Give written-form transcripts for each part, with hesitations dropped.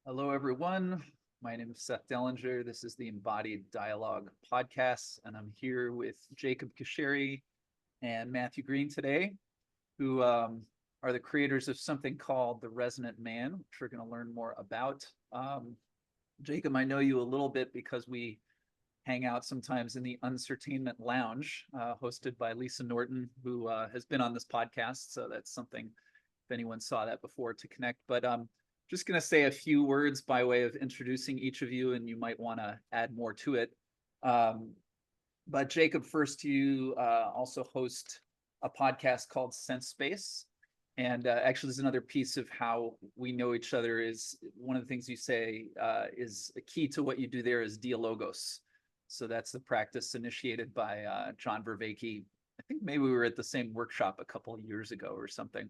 Hello, everyone. My name is Seth Dellinger. This is the Embodied Dialogue podcast, and I'm here with Jacob Kishere and Matthew Green today, who are the creators of something called the Resonant Man, which we're going to learn more about. Jacob, I know you a little bit because we hang out sometimes in the Uncertainment Lounge, hosted by Lisa Norton, who has been on this podcast. So that's something, if anyone saw that before, to connect. But just going to say a few words by way of introducing each of you, and you might want to add more to it. But Jacob, first, you also host a podcast called Sense Space. And actually, there's another piece of how we know each other is one of the things you say is a key to what you do there is dialogos. So that's the practice initiated by John Vervaeke. I think maybe we were at the same workshop a couple of years ago or something.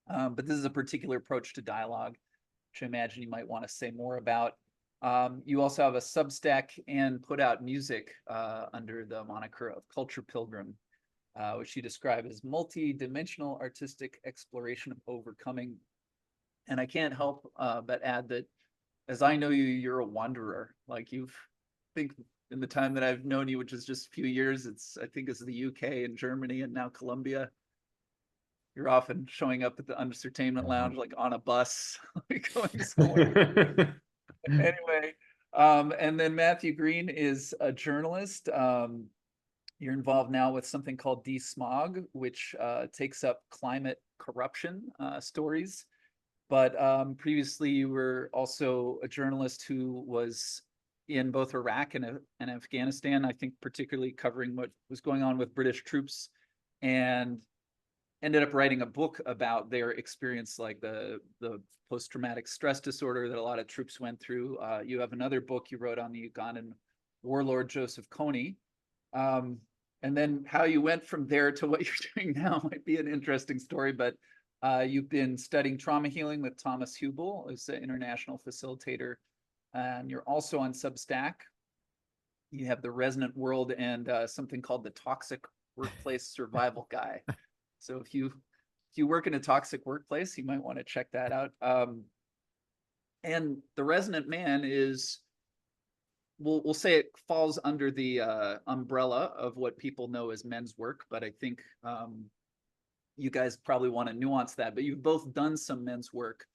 But this is a particular approach to dialogue, which I imagine you might want to say more about. You also have a Substack and put out music under the moniker of Culture Pilgrim, which you describe as multi-dimensional artistic exploration of overcoming. And I can't help but add that as I know you, you're a wanderer. Like I think in the time that I've known you, which is just a few years, I think it's the UK and Germany and now Colombia. You're often showing up at the Uncertainment Lounge, like on a bus, like going somewhere. Anyway, and then Matthew Green is a journalist. You're involved now with something called Desmog, which takes up climate corruption stories. But previously, you were also a journalist who was in both Iraq and Afghanistan, I think particularly covering what was going on with British troops, and ended up writing a book about their experience, like the post-traumatic stress disorder that a lot of troops went through. You have another book you wrote on the Ugandan warlord Joseph Kony. And then how you went from there to what you're doing now might be an interesting story, but you've been studying trauma healing with Thomas Hubel, who's an international facilitator, and you're also on Substack. You have the Resonant World and something called the Toxic Workplace Survival Guy. So if you work in a toxic workplace, you might want to check that out. And the Resonant Man is, we'll say it falls under the umbrella of what people know as men's work, but I think you guys probably want to nuance that. But you've both done some men's work,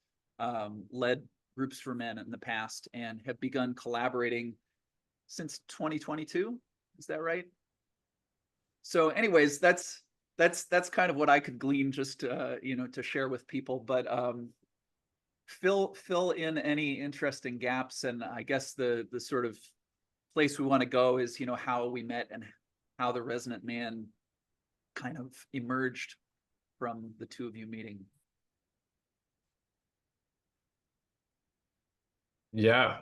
led groups for men in the past, and have begun collaborating since 2022. Is that right? So, anyways, that's kind of what I could glean just to share with people. But fill in any interesting gaps, and I guess the sort of place we want to go is how we met and how the Resonant Man kind of emerged from the two of you meeting. Yeah,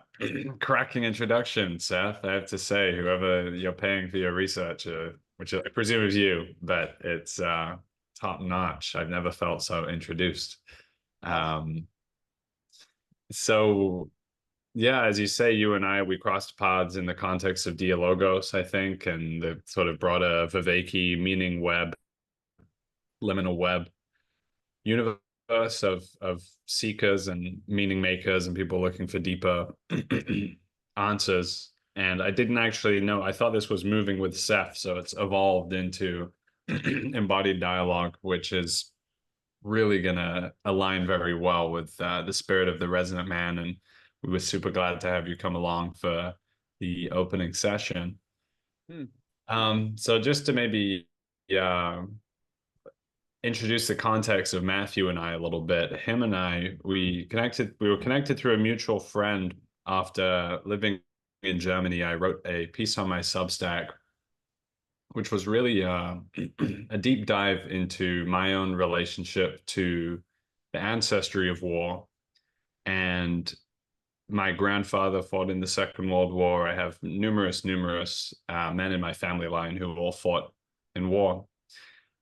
cracking introduction, Seth. I have to say, whoever you're paying for your research, which I presume is you, but it's top notch. I've never felt so introduced. So yeah, as you say, you and we crossed paths in the context of Dialogos, I think, and the sort of broader Vervaeke meaning web, liminal web universe of seekers and meaning makers and people looking for deeper answers. And I didn't actually know, I thought this was moving with Seth, so it's evolved into embodied dialogue, which is really going to align very well with the spirit of the Resonant Man. And we were super glad to have you come along for the opening session. So just to maybe introduce the context of Matthew and I a little bit. Him and I, we were connected through a mutual friend. After living in Germany, I wrote a piece on my Substack, which was really a deep dive into my own relationship to the ancestry of war. And my grandfather fought in the Second World War. I have numerous men in my family line who all fought in war.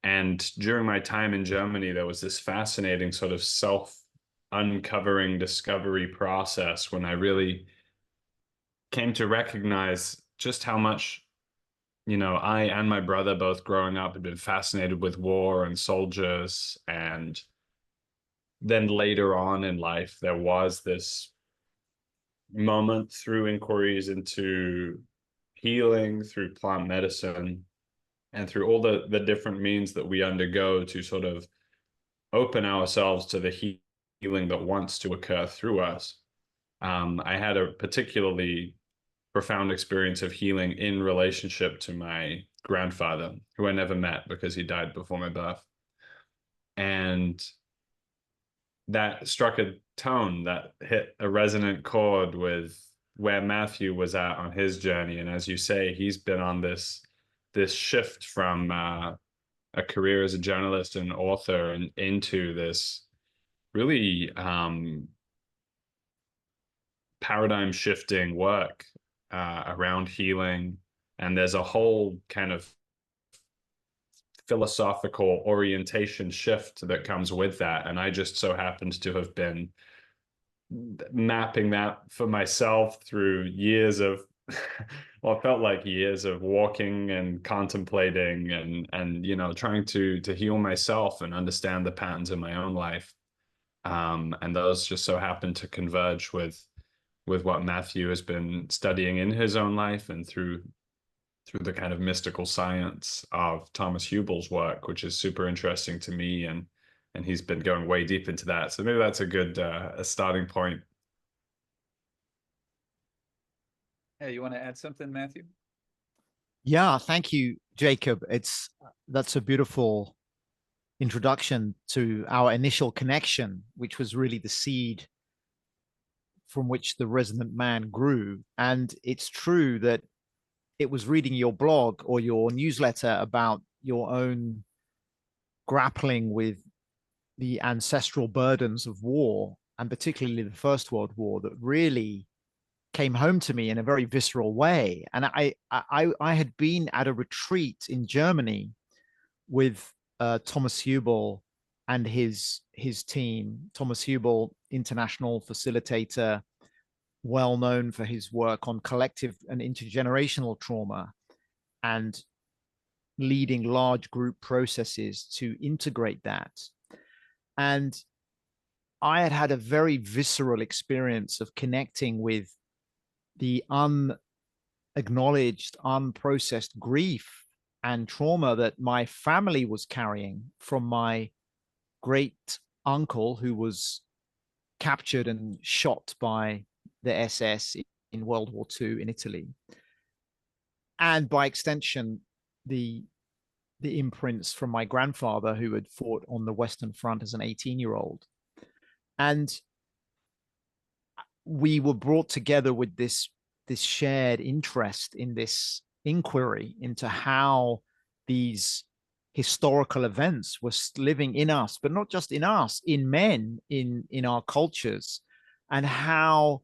And during my time in Germany, there was this fascinating sort of self-uncovering discovery process when I really came to recognize just how much, I and my brother both growing up had been fascinated with war and soldiers. And then later on in life, there was this moment through inquiries into healing, through plant medicine, and through all the different means that we undergo to sort of open ourselves to the healing that wants to occur through us. I had a particularly profound experience of healing in relationship to my grandfather, who I never met because he died before my birth. And that struck a tone that hit a resonant chord with where Matthew was at on his journey. And as you say, he's been on this shift from a career as a journalist and author and into this really paradigm shifting work around healing. And there's a whole kind of philosophical orientation shift that comes with that. And I just so happened to have been mapping that for myself through years of well, it felt like years of walking and contemplating and you know, trying to heal myself and understand the patterns in my own life. And those just so happen to converge with what Matthew has been studying in his own life and through the kind of mystical science of Thomas Hubel's work, which is super interesting to me, and he's been going way deep into that. So maybe that's a good a starting point. Hey, you want to add something, Matthew? Yeah, thank you, Jacob. That's a beautiful introduction to our initial connection, which was really the seed from which the Resonant Man grew. And it's true that it was reading your blog or your newsletter about your own grappling with the ancestral burdens of war, and particularly the First World War, that really came home to me in a very visceral way. And I had been at a retreat in Germany with Thomas Hubel and his team. Thomas Hubel, international facilitator, well known for his work on collective and intergenerational trauma and leading large group processes to integrate that. And I had had a very visceral experience of connecting with the unacknowledged, unprocessed grief and trauma that my family was carrying from my great uncle, who was captured and shot by the SS in World War II in Italy. And by extension, the imprints from my grandfather, who had fought on the Western Front as an 18-year-old. And we were brought together with this shared interest in this inquiry into how these historical events were living in us, but not just in us, in men, in our cultures, and how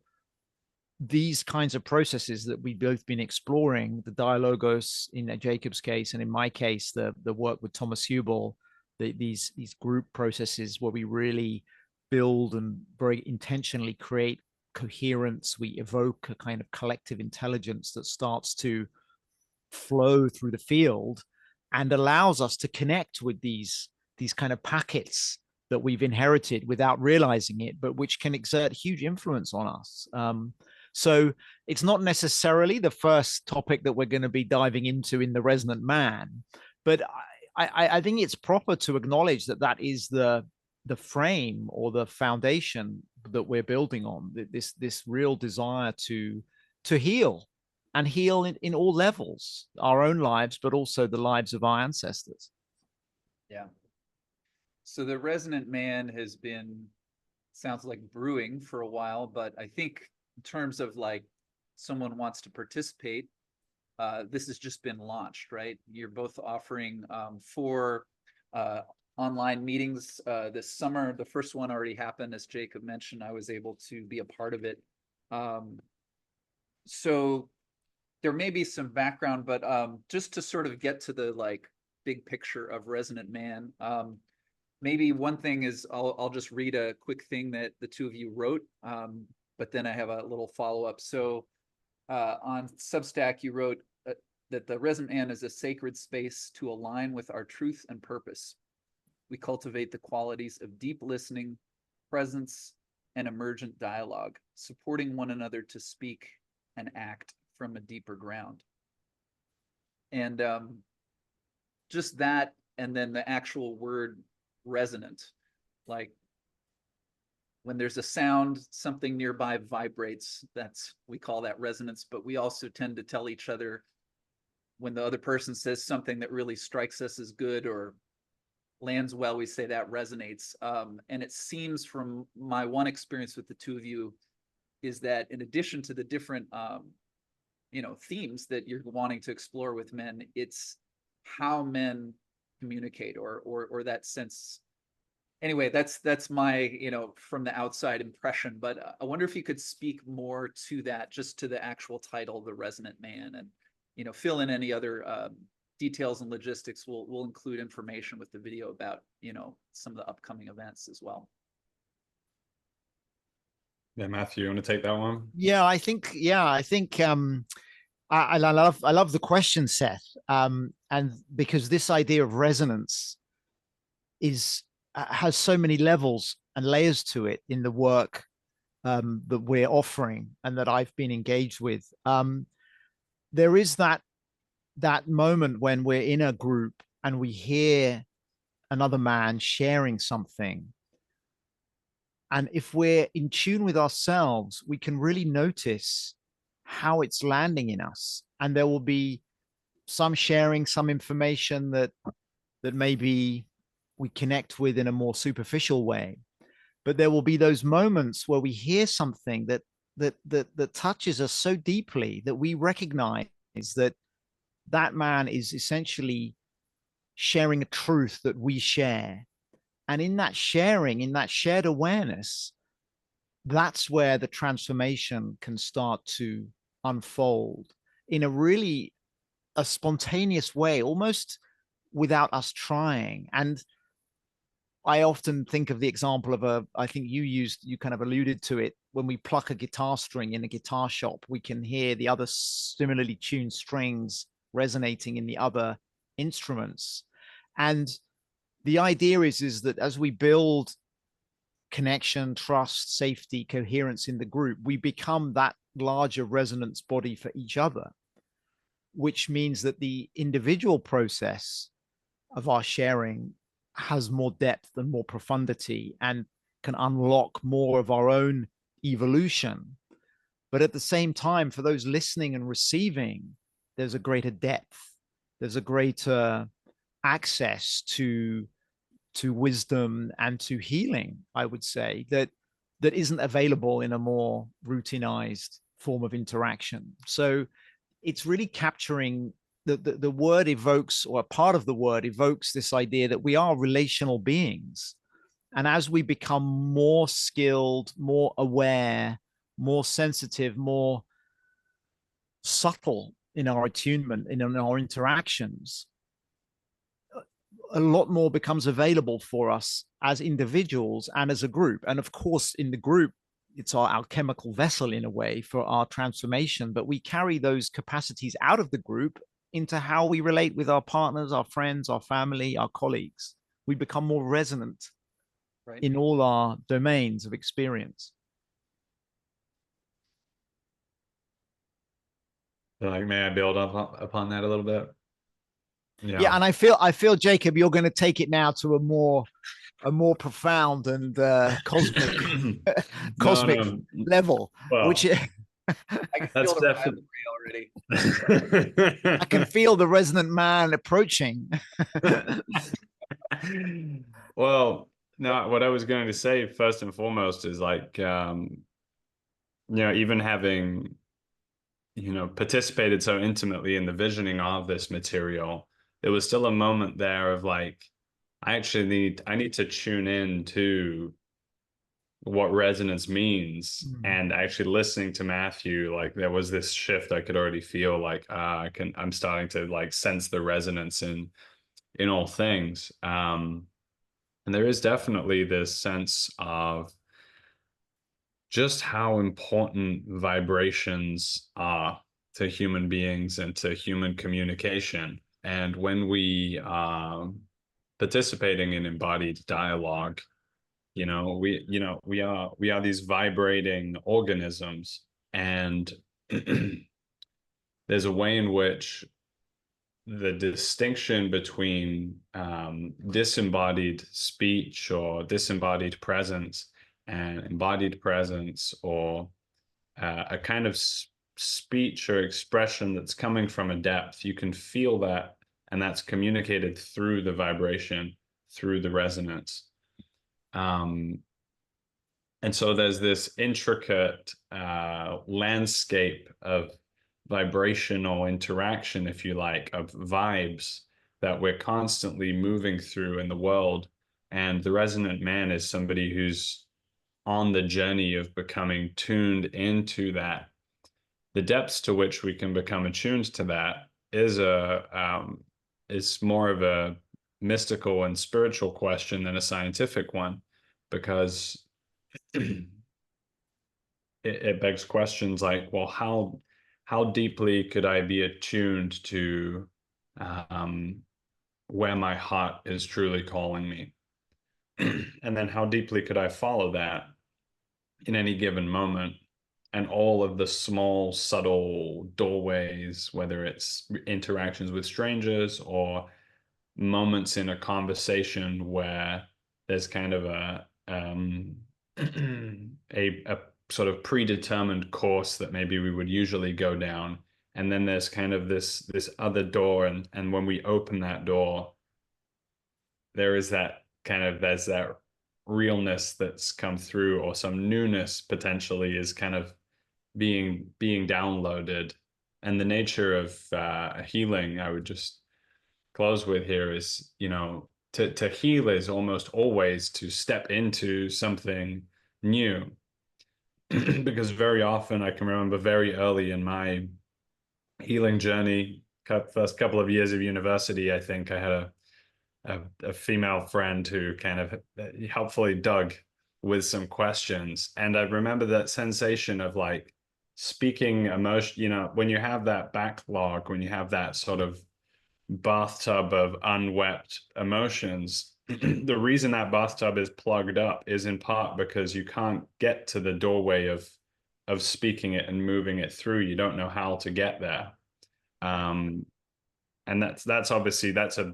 these kinds of processes that we've both been exploring, the dialogos in Jacob's case, and in my case, the work with Thomas Hubel, these group processes where we really build and very intentionally create coherence. We evoke a kind of collective intelligence that starts to flow through the field and allows us to connect with these kind of packets that we've inherited without realizing it, but which can exert huge influence on us. So it's not necessarily the first topic that we're going to be diving into in the Resonant Man, but I think it's proper to acknowledge that that is the frame or the foundation that we're building on, this real desire to heal, and heal in all levels, our own lives, but also the lives of our ancestors. Yeah. So the Resonant Man has been, sounds like brewing for a while, but I think in terms of like someone wants to participate, this has just been launched, right? You're both offering 4 online meetings this summer. The first one already happened, as Jacob mentioned. I was able to be a part of it. So there may be some background, but just to sort of get to the like big picture of Resonant Man, maybe one thing is I'll just read a quick thing that the two of you wrote, but then I have a little follow-up. So on Substack, you wrote that the Resonant Man is a sacred space to align with our truth and purpose. We cultivate the qualities of deep listening, presence, and emergent dialogue, supporting one another to speak and act from a deeper ground. And just that, and then the actual word resonant, like when there's a sound, something nearby vibrates. We call that resonance, but we also tend to tell each other when the other person says something that really strikes us as good or lands well, we say that resonates. And it seems from my one experience with the two of you is that in addition to the different, themes that you're wanting to explore with men, it's how men communicate or that sense. Anyway, that's my, from the outside impression, but I wonder if you could speak more to that, just to the actual title, The Resonant Man, and, fill in any other details and logistics. We'll include information with the video about, some of the upcoming events as well. Yeah, Matthew, you want to take that one? I think I love the question, Seth. And because this idea of resonance has so many levels and layers to it in the work that we're offering and that I've been engaged with. There is that moment when we're in a group and we hear another man sharing something. And if we're in tune with ourselves, we can really notice how it's landing in us. And there will be some sharing, some information that maybe we connect with in a more superficial way. But there will be those moments where we hear something that touches us so deeply that we recognize that man is essentially sharing a truth that we share. And in that sharing, in that shared awareness, that's where the transformation can start to unfold in a spontaneous way, almost without us trying. And I often think of the example of I think you kind of alluded to it, when we pluck a guitar string in a guitar shop, we can hear the other similarly tuned strings resonating in the other instruments. And the idea is that as we build connection, trust, safety, coherence in the group, we become that larger resonance body for each other, which means that the individual process of our sharing has more depth and more profundity and can unlock more of our own evolution. But at the same time, for those listening and receiving, there's a greater depth, there's a greater access to wisdom and to healing, I would say, that isn't available in a more routinized form of interaction. So it's really capturing the word evokes, or a part of the word evokes, this idea that we are relational beings. And as we become more skilled, more aware, more sensitive, more subtle in our attunement, in our interactions, a lot more becomes available for us as individuals and as a group. And of course, in the group, it's our alchemical vessel in a way for our transformation, but we carry those capacities out of the group into how we relate with our partners, our friends, our family, our colleagues. We become more resonant, right, in all our domains of experience. Like, may I build up upon that a little bit? Yeah, and I feel, Jacob, you're going to take it now to a more profound and cosmic level, well, which I can feel the already. I can feel the resonant man approaching. Well, no, what I was going to say first and foremost is like, even having, participated so intimately in the visioning of this material, there was still a moment there of like, I need to tune in to what resonance means. And actually listening to Matthew, like there was this shift. I could already feel like I'm starting to like sense the resonance in all things. And there is definitely this sense of just how important vibrations are to human beings and to human communication. And when we are participating in embodied dialogue, We are these vibrating organisms, and there's a way in which the distinction between disembodied speech or disembodied presence and embodied presence, or a kind of speech or expression that's coming from a depth, you can feel that, and that's communicated through the vibration, through the resonance. And so there's this intricate landscape of vibrational interaction, if you like, of vibes that we're constantly moving through in the world. And the resonant man is somebody who's on the journey of becoming tuned into that. The depths to which we can become attuned to that is more of a mystical and spiritual question than a scientific one, because it begs questions like, well, how deeply could I be attuned to where my heart is truly calling me? And then how deeply could I follow that in any given moment? And all of the small, subtle doorways, whether it's interactions with strangers or moments in a conversation where there's kind of a sort of predetermined course that maybe we would usually go down, and then there's kind of this other door, and when we open that door, there's that realness that's come through, or some newness potentially is kind of being downloaded. And the nature of healing, I would just close with here, is, to heal is almost always to step into something new. Because very often, I can remember very early in my healing journey, first couple of years of university, I think I had a female friend who kind of helpfully dug with some questions. And I remember that sensation of like speaking emotion, when you have that backlog, when you have that sort of bathtub of unwept emotions, the reason that bathtub is plugged up is in part because you can't get to the doorway of speaking it and moving it through. You don't know how to get there. And that's obviously that's a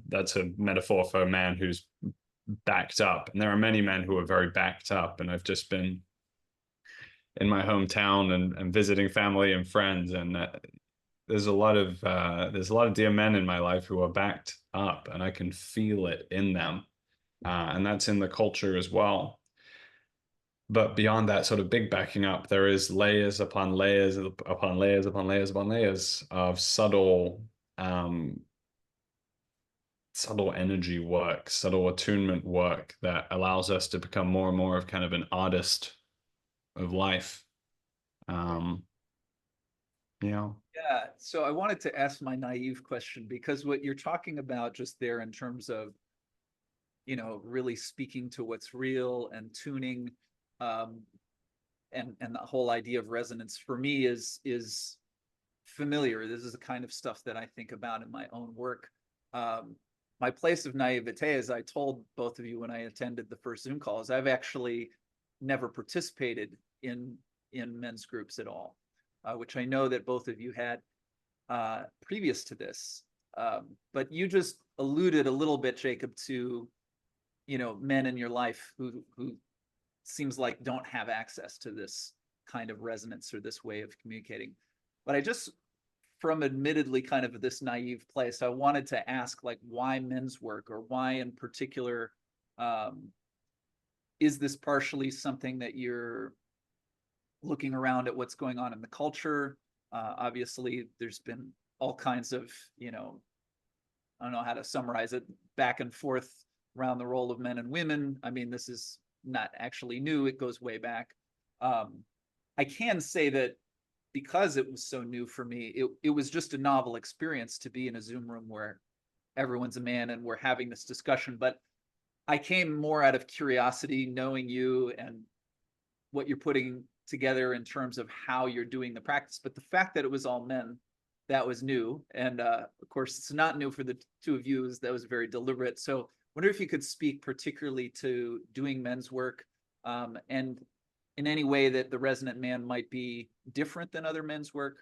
metaphor for a man who's backed up. And there are many men who are very backed up. And I've just been in my hometown and visiting family and friends, and there's a lot of dear men in my life who are backed up, and I can feel it in them, and that's in the culture as well. But beyond that sort of big backing up, there is layers upon layers upon layers upon layers upon layers of subtle energy work, subtle attunement work that allows us to become more and more of kind of an artist of life. Yeah, so I wanted to ask my naive question, because what you're talking about just there in terms of, really speaking to what's real and tuning, and the whole idea of resonance for me is familiar. This is the kind of stuff that I think about in my own work. My place of naivete, as I told both of you when I attended the first Zoom calls, I've actually never participated in men's groups at all, which I know that both of you had previous to this. But you just alluded a little bit, Jacob, to men in your life who seems like don't have access to this kind of resonance or this way of communicating. But I just, from admittedly kind of this naive place, I wanted to ask, like, why men's work, or why in particular, is this partially something that you're looking around at what's going on in the culture? Obviously, there's been all kinds of, I don't know how to summarize it, back and forth around the role of men and women. I mean, this is not actually new. It goes way back. I can say that because it was so new for me, it was just a novel experience to be in a Zoom room where everyone's a man and we're having this discussion. But I came more out of curiosity, knowing you and what you're putting together in terms of how you're doing the practice. But the fact that it was all men, that was new. And of course, it's not new for the two of you. That was very deliberate. So I wonder if you could speak particularly to doing men's work, and in any way that the Resonant Man might be different than other men's work.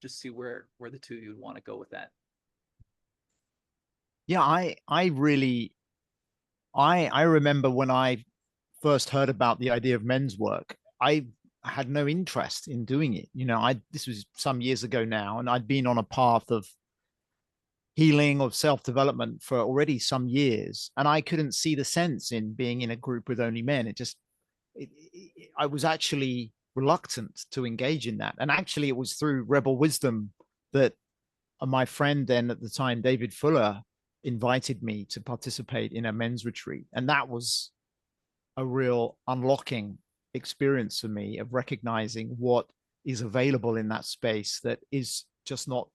Just see where the two of you would want to go with that. Yeah, I really I remember when I first heard about the idea of men's work, I had no interest in doing it. You know, this was some years ago now, and I'd been on a path of healing, of self-development for already some years, and I couldn't see the sense in being in a group with only men. I was actually reluctant to engage in that. And actually it was through Rebel Wisdom that my friend then at the time, David Fuller, invited me to participate in a men's retreat. And that was a real unlocking experience for me of recognizing what is available in that space that is just not,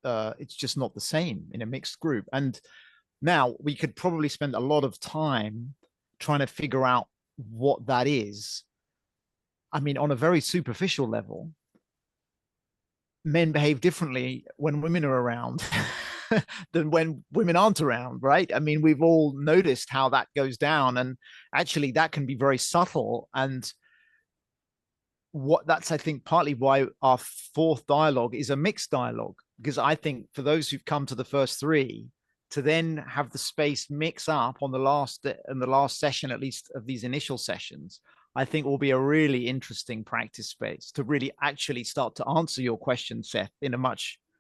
it's just not the same in a mixed group. And now we could probably spend a lot of time trying to figure out what that is. I mean, on a very superficial level, men behave differently when women are around than when women aren't around, right? I mean, we've all noticed how that goes down, and actually that can be very subtle. And what that's, I think, partly why our fourth dialogue is a mixed dialogue, because I think for those who've come to the first three, to then have the space mix up on the last session, at least of these initial sessions, I think will be a really interesting practice space to really actually start to answer your question, Seth,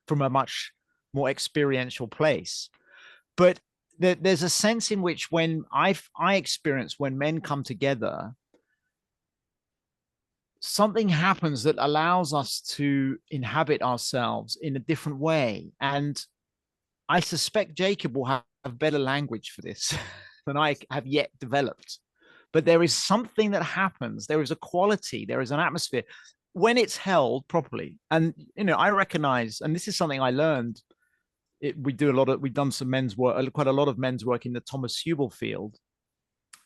from a much more experiential place. But there's a sense in which when I experience when men come together, something happens that allows us to inhabit ourselves in a different way. And I suspect Jacob will have better language for this than I have yet developed. But there is something that happens. There is a quality, there is an atmosphere when it's held properly. And, you know, I recognize, and this is something I learned, we've done some men's work, quite a lot of men's work in the Thomas Hubel field.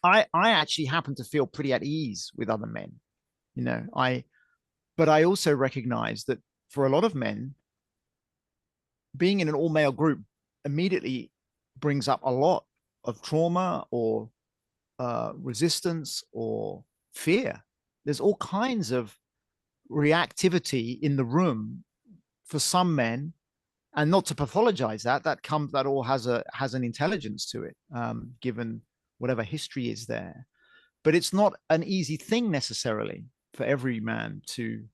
I actually happen to feel pretty at ease with other men, you know, but I also recognize that for a lot of men, being in an all male group immediately brings up a lot of trauma or resistance or fear. There's all kinds of reactivity in the room for some men, and not to pathologize that all has an intelligence to it, given whatever history is there. But it's not an easy thing necessarily for every man to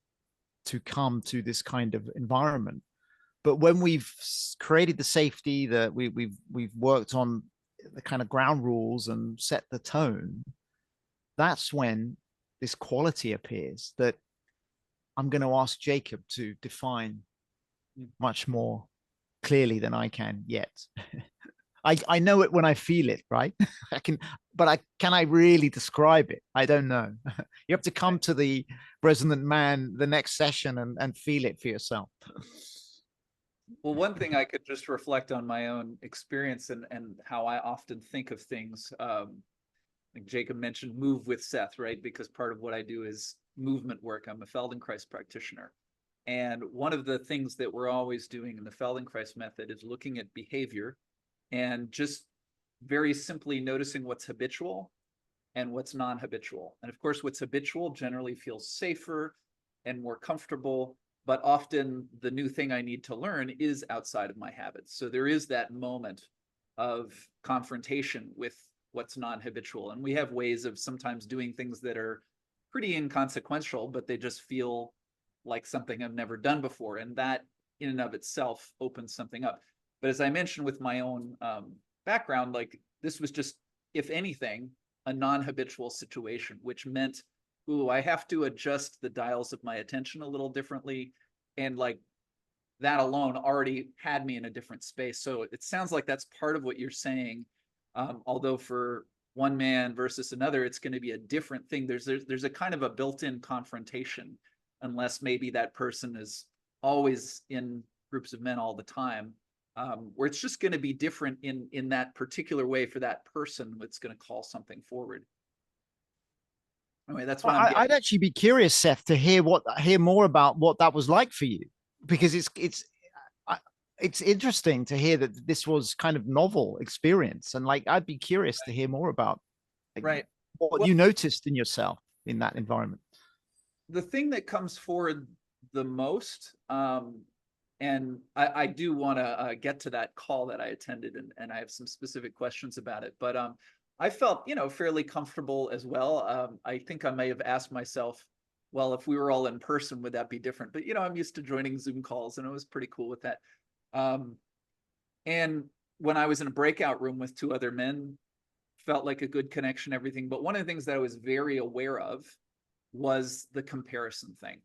come to this kind of environment. But when we've created the safety, that we've worked on the kind of ground rules and set the tone, that's when this quality appears that I'm going to ask Jacob to define much more clearly than I can yet. I know it when I feel it, right? Can I really describe it? I don't know. You have to come to the Resonant Man, the next session, and feel it for yourself. Well, one thing I could just reflect on my own experience and how I often think of things, like Jacob mentioned, move with Seth, right? Because part of what I do is movement work. I'm a Feldenkrais practitioner. And one of the things that we're always doing in the Feldenkrais method is looking at behavior and just very simply noticing what's habitual and what's non-habitual. And of course, what's habitual generally feels safer and more comfortable, but often the new thing I need to learn is outside of my habits. So there is that moment of confrontation with what's non-habitual. And we have ways of sometimes doing things that are pretty inconsequential, but they just feel like something I've never done before. And that in and of itself opens something up. But as I mentioned with my own background, like this was just, if anything, a non-habitual situation, which meant, ooh, I have to adjust the dials of my attention a little differently. And like that alone already had me in a different space. So it sounds like that's part of what you're saying. Although for one man versus another, it's going to be a different thing. There's a kind of a built-in confrontation, unless maybe that person is always in groups of men all the time, where it's just going to be different in that particular way for that person that's going to call something forward. Anyway, that's what I'd actually be curious, Seth, to hear more about what that was like for you, because it's interesting to hear that this was kind of novel experience, and like I'd be curious to hear more about Like, Right. what Well, you noticed in yourself in that environment. the thing that comes forward the most, and I do want to get to that call that I attended, and I have some specific questions about it, but I felt, fairly comfortable as well. I think I may have asked myself, well, if we were all in person, would that be different? But, I'm used to joining Zoom calls, and I was pretty cool with that. And when I was in a breakout room with two other men, felt like a good connection, everything. But one of the things that I was very aware of was the comparison thing.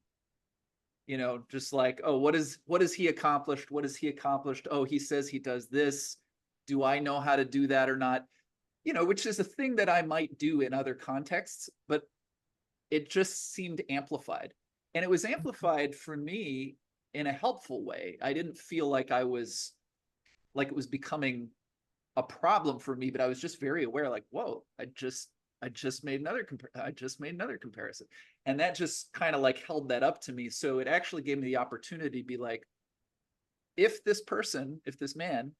Just like, oh, what has he accomplished? What has he accomplished? Oh, he says he does this. Do I know how to do that or not? Which is a thing that I might do in other contexts, but it just seemed amplified. And it was amplified for me in a helpful way. I didn't feel like it was becoming a problem for me, but I was just very aware, like, whoa, I just made another comparison. And that just kind of like held that up to me. So it actually gave me the opportunity to be like, if this man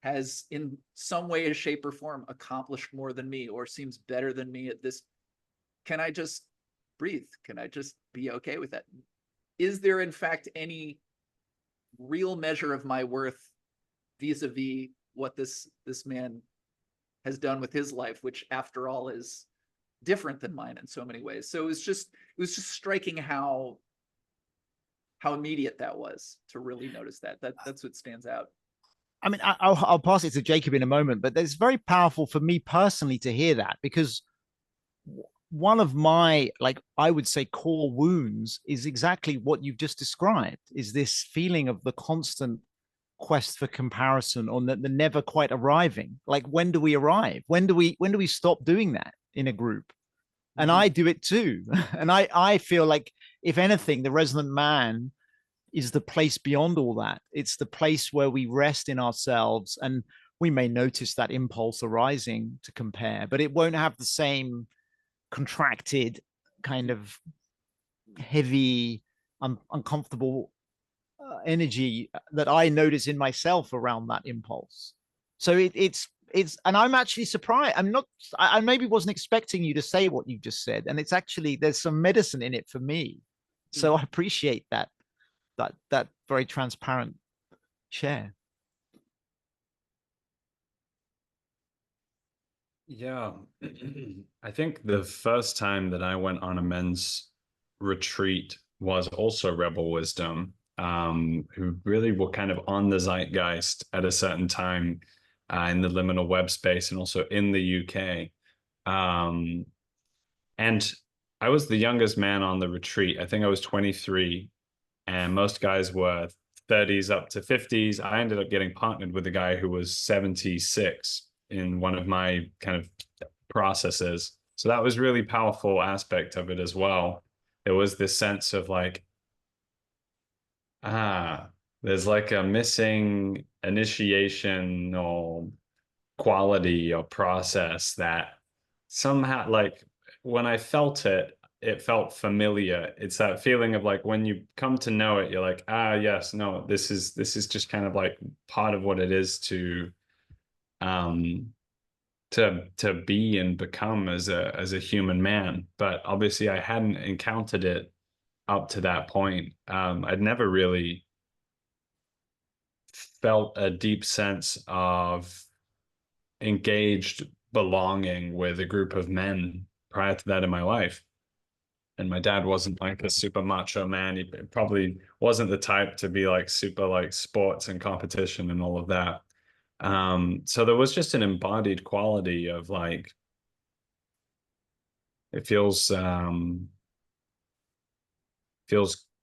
has in some way, shape, or form accomplished more than me or seems better than me at this, can I just breathe? Can I just be okay with that? Is there in fact any real measure of my worth vis-a-vis what this man has done with his life, which after all is different than mine in so many ways? So it was just striking how immediate that was to really notice that's what stands out. I mean, I'll pass it to Jacob in a moment, but it's very powerful for me personally to hear that, because one of my, like, I would say core wounds is exactly what you've just described, is this feeling of the constant quest for comparison, or the never quite arriving. Like, when do we arrive? When do we stop doing that in a group? And I do it too. And I feel like, if anything, the Resonant Man is the place beyond all that. It's the place where we rest in ourselves, and we may notice that impulse arising to compare, but it won't have the same contracted, kind of heavy, uncomfortable energy that I notice in myself around that impulse. So it's, and I'm actually surprised. I maybe wasn't expecting you to say what you just said, and it's actually, there's some medicine in it for me. So I appreciate that very transparent share. Yeah. I think the first time that I went on a men's retreat was also Rebel Wisdom, who really were kind of on the zeitgeist at a certain time in the liminal web space, and also in the UK. And I was the youngest man on the retreat. I think I was 23, and most guys were 30s up to 50s. I ended up getting partnered with a guy who was 76 in one of my kind of processes. So that was really powerful aspect of it as well. There was this sense of like, there's like a missing initiation or quality or process that somehow, like, when I felt it, it felt familiar. It's that feeling of like, when you come to know it, you're like, yes, no, this is just kind of like part of what it is to be and become as a human man. But obviously I hadn't encountered it up to that point. I'd never really felt a deep sense of engaged belonging with a group of men prior to that in my life. And my dad wasn't like a super macho man. He probably wasn't the type to be like super like sports and competition and all of that. So there was just an embodied quality of like, it feels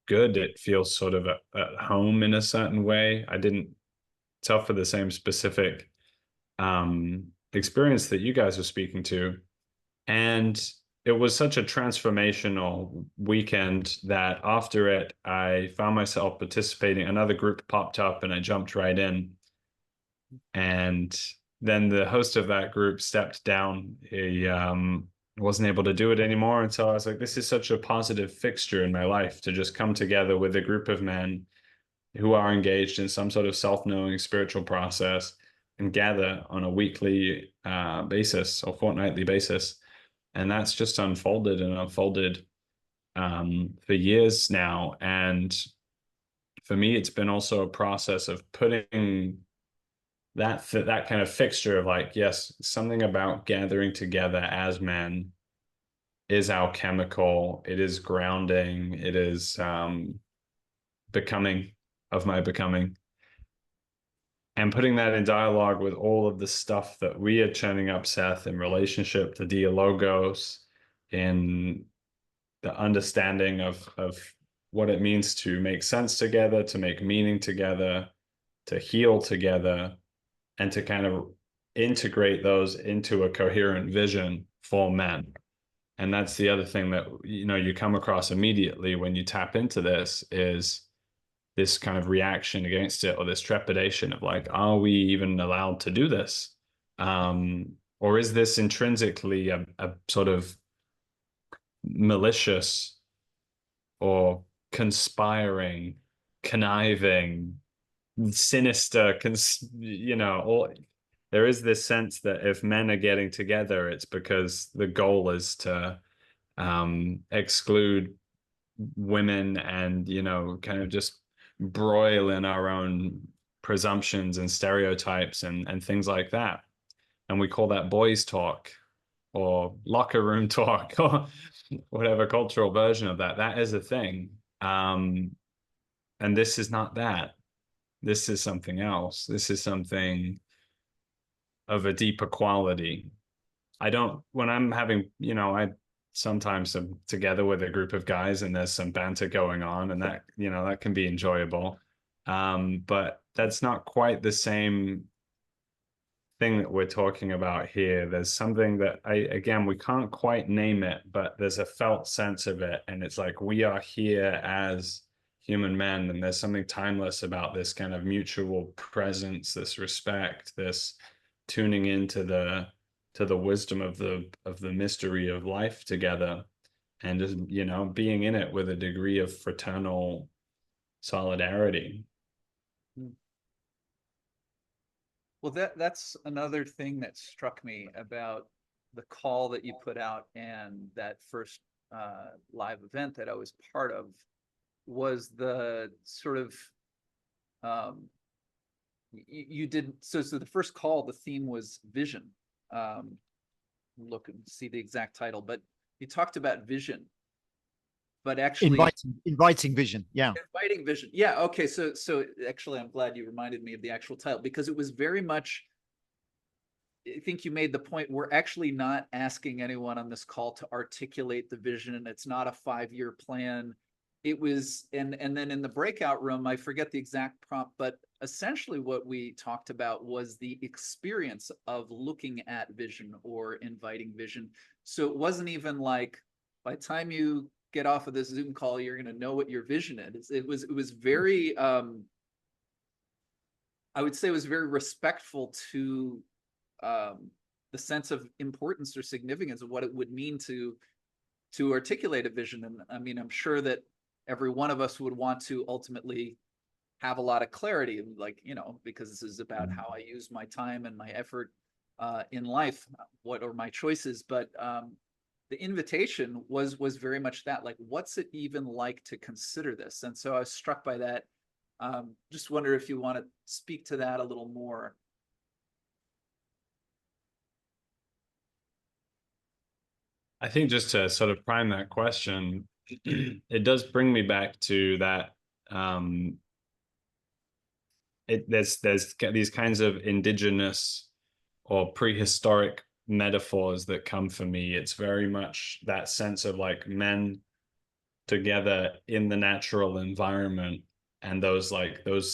good. It feels sort of at home in a certain way. I didn't suffer the same specific experience that you guys are speaking to. And it was such a transformational weekend that after it, I found myself participating. Another group popped up and I jumped right in. And then the host of that group stepped down. He wasn't able to do it anymore. And so I was like, this is such a positive fixture in my life, to just come together with a group of men who are engaged in some sort of self-knowing spiritual process and gather on a weekly basis or fortnightly basis And that's just unfolded and unfolded for years now. And for me, it's been also a process of putting that kind of fixture of like, yes, something about gathering together as men is alchemical, it is grounding, it is becoming of my becoming. And putting that in dialogue with all of the stuff that we are churning up, Seth, in relationship to dialogos, in the understanding of what it means to make sense together, to make meaning together, to heal together, and to kind of integrate those into a coherent vision for men. And that's the other thing that, you know, you come across immediately when you tap into this, is this kind of reaction against it, or this trepidation of like, are we even allowed to do this? Or is this intrinsically a sort of malicious or conspiring, conniving, sinister, you know, or there is this sense that if men are getting together, it's because the goal is to exclude women and, you know, kind of just broil in our own presumptions and stereotypes and things like that. And we call that boys talk or locker room talk or whatever cultural version of that. That is a thing. And this is not that. This is something else. This is something of a deeper quality. When I'm having, you know, I sometimes am together with a group of guys and there's some banter going on, and that, you know, that can be enjoyable. But that's not quite the same thing that we're talking about here. There's something that again, we can't quite name it, but there's a felt sense of it. And it's like, we are here as human men, and there's something timeless about this kind of mutual presence, this respect, this tuning into the wisdom of the mystery of life together, and just, you know, being in it with a degree of fraternal solidarity. Well, that's another thing that struck me about the call that you put out, and that first live event that I was part of, was the sort of you did so the first call, the theme was vision. Look and see the exact title, but you talked about vision, but actually inviting vision. Yeah. Inviting vision. Yeah. Okay. So actually, I'm glad you reminded me of the actual title, because it was very much, I think you made the point, we're actually not asking anyone on this call to articulate the vision, and it's not a 5-year plan. It was, and then in the breakout room, I forget the exact prompt, but essentially what we talked about was the experience of looking at vision or inviting vision. So it wasn't even like, by the time you get off of this Zoom call, you're going to know what your vision is. It was very, I would say it was very respectful to the sense of importance or significance of what it would mean to articulate a vision. And I mean, I'm sure that every one of us would want to ultimately have a lot of clarity, like, you know, because this is about how I use my time and my effort in life, what are my choices. But the invitation was very much that, like, what's it even like to consider this? And so I was struck by that. Just wonder if you want to speak to that a little more. I think just to sort of prime that question, it does bring me back to that. There's these kinds of indigenous or prehistoric metaphors that come for me. It's very much that sense of like men together in the natural environment, and those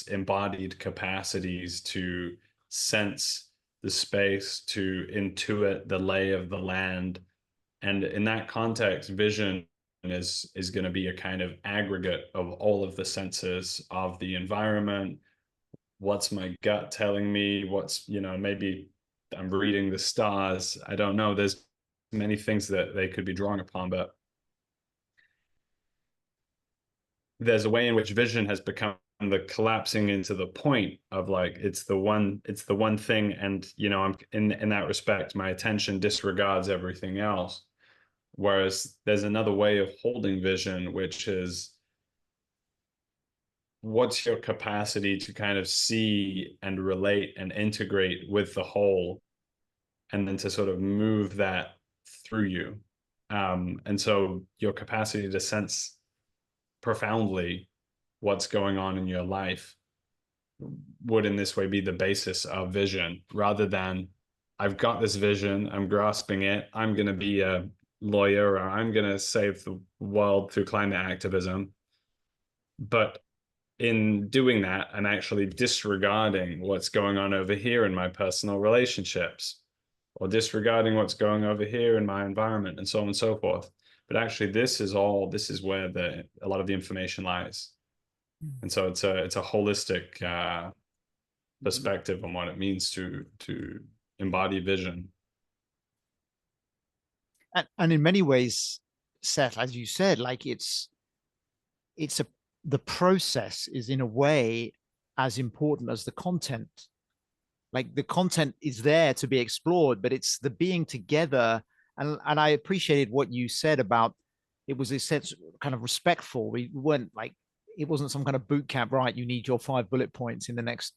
embodied capacities to sense the space, to intuit the lay of the land. And in that context, vision is going to be a kind of aggregate of all of the senses of the environment. What's my gut telling me? What's, you know, maybe I'm reading the stars. I don't know. There's many things that they could be drawing upon, but there's a way in which vision has become the collapsing into the point of like, it's the one thing. And, you know, I'm in that respect, my attention disregards everything else. Whereas there's another way of holding vision, which is what's your capacity to kind of see and relate and integrate with the whole, and then to sort of move that through you. And so your capacity to sense profoundly what's going on in your life would in this way be the basis of vision, rather than I've got this vision, I'm grasping it, I'm going to be a lawyer, or I'm going to save the world through climate activism. But in doing that, I'm actually disregarding what's going on over here in my personal relationships, or disregarding what's going over here in my environment, and so on and so forth. But actually, this is where a lot of the information lies. And so it's a holistic perspective on what it means to embody vision. And in many ways, Seth, as you said, like the process is in a way as important as the content. Like the content is there to be explored, but it's the being together. And I appreciated what you said about it was a sense kind of respectful. We weren't like, it wasn't some kind of boot camp, right? You need your 5 bullet points in the next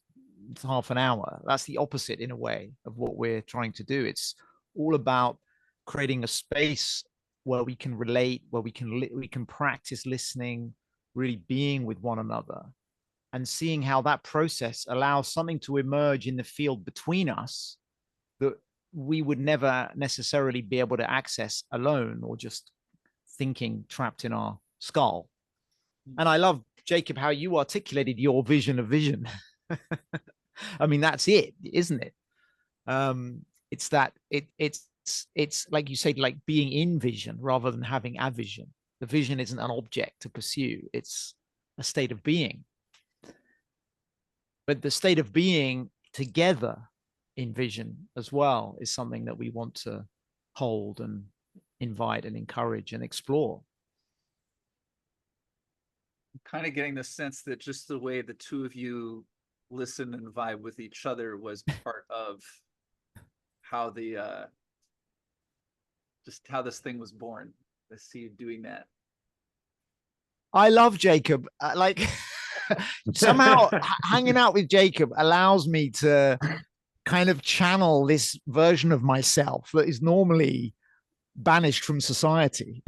half an hour. That's the opposite in a way of what we're trying to do. It's all about creating a space where we can relate, where we can practice listening, really being with one another, and seeing how that process allows something to emerge in the field between us that we would never necessarily be able to access alone, or just thinking trapped in our skull. And I love, Jacob, how you articulated your vision of vision. I mean, that's it, isn't it? It's that it's like you said, like being in vision rather than having a vision. The vision isn't an object to pursue, it's a state of being. But the state of being together in vision as well is something that we want to hold and invite and encourage and explore. I'm kind of getting the sense that just the way the two of you listen and vibe with each other was part of how the just how this thing was born. I see you doing that. I love Jacob. Like somehow hanging out with Jacob allows me to kind of channel this version of myself that is normally banished from society.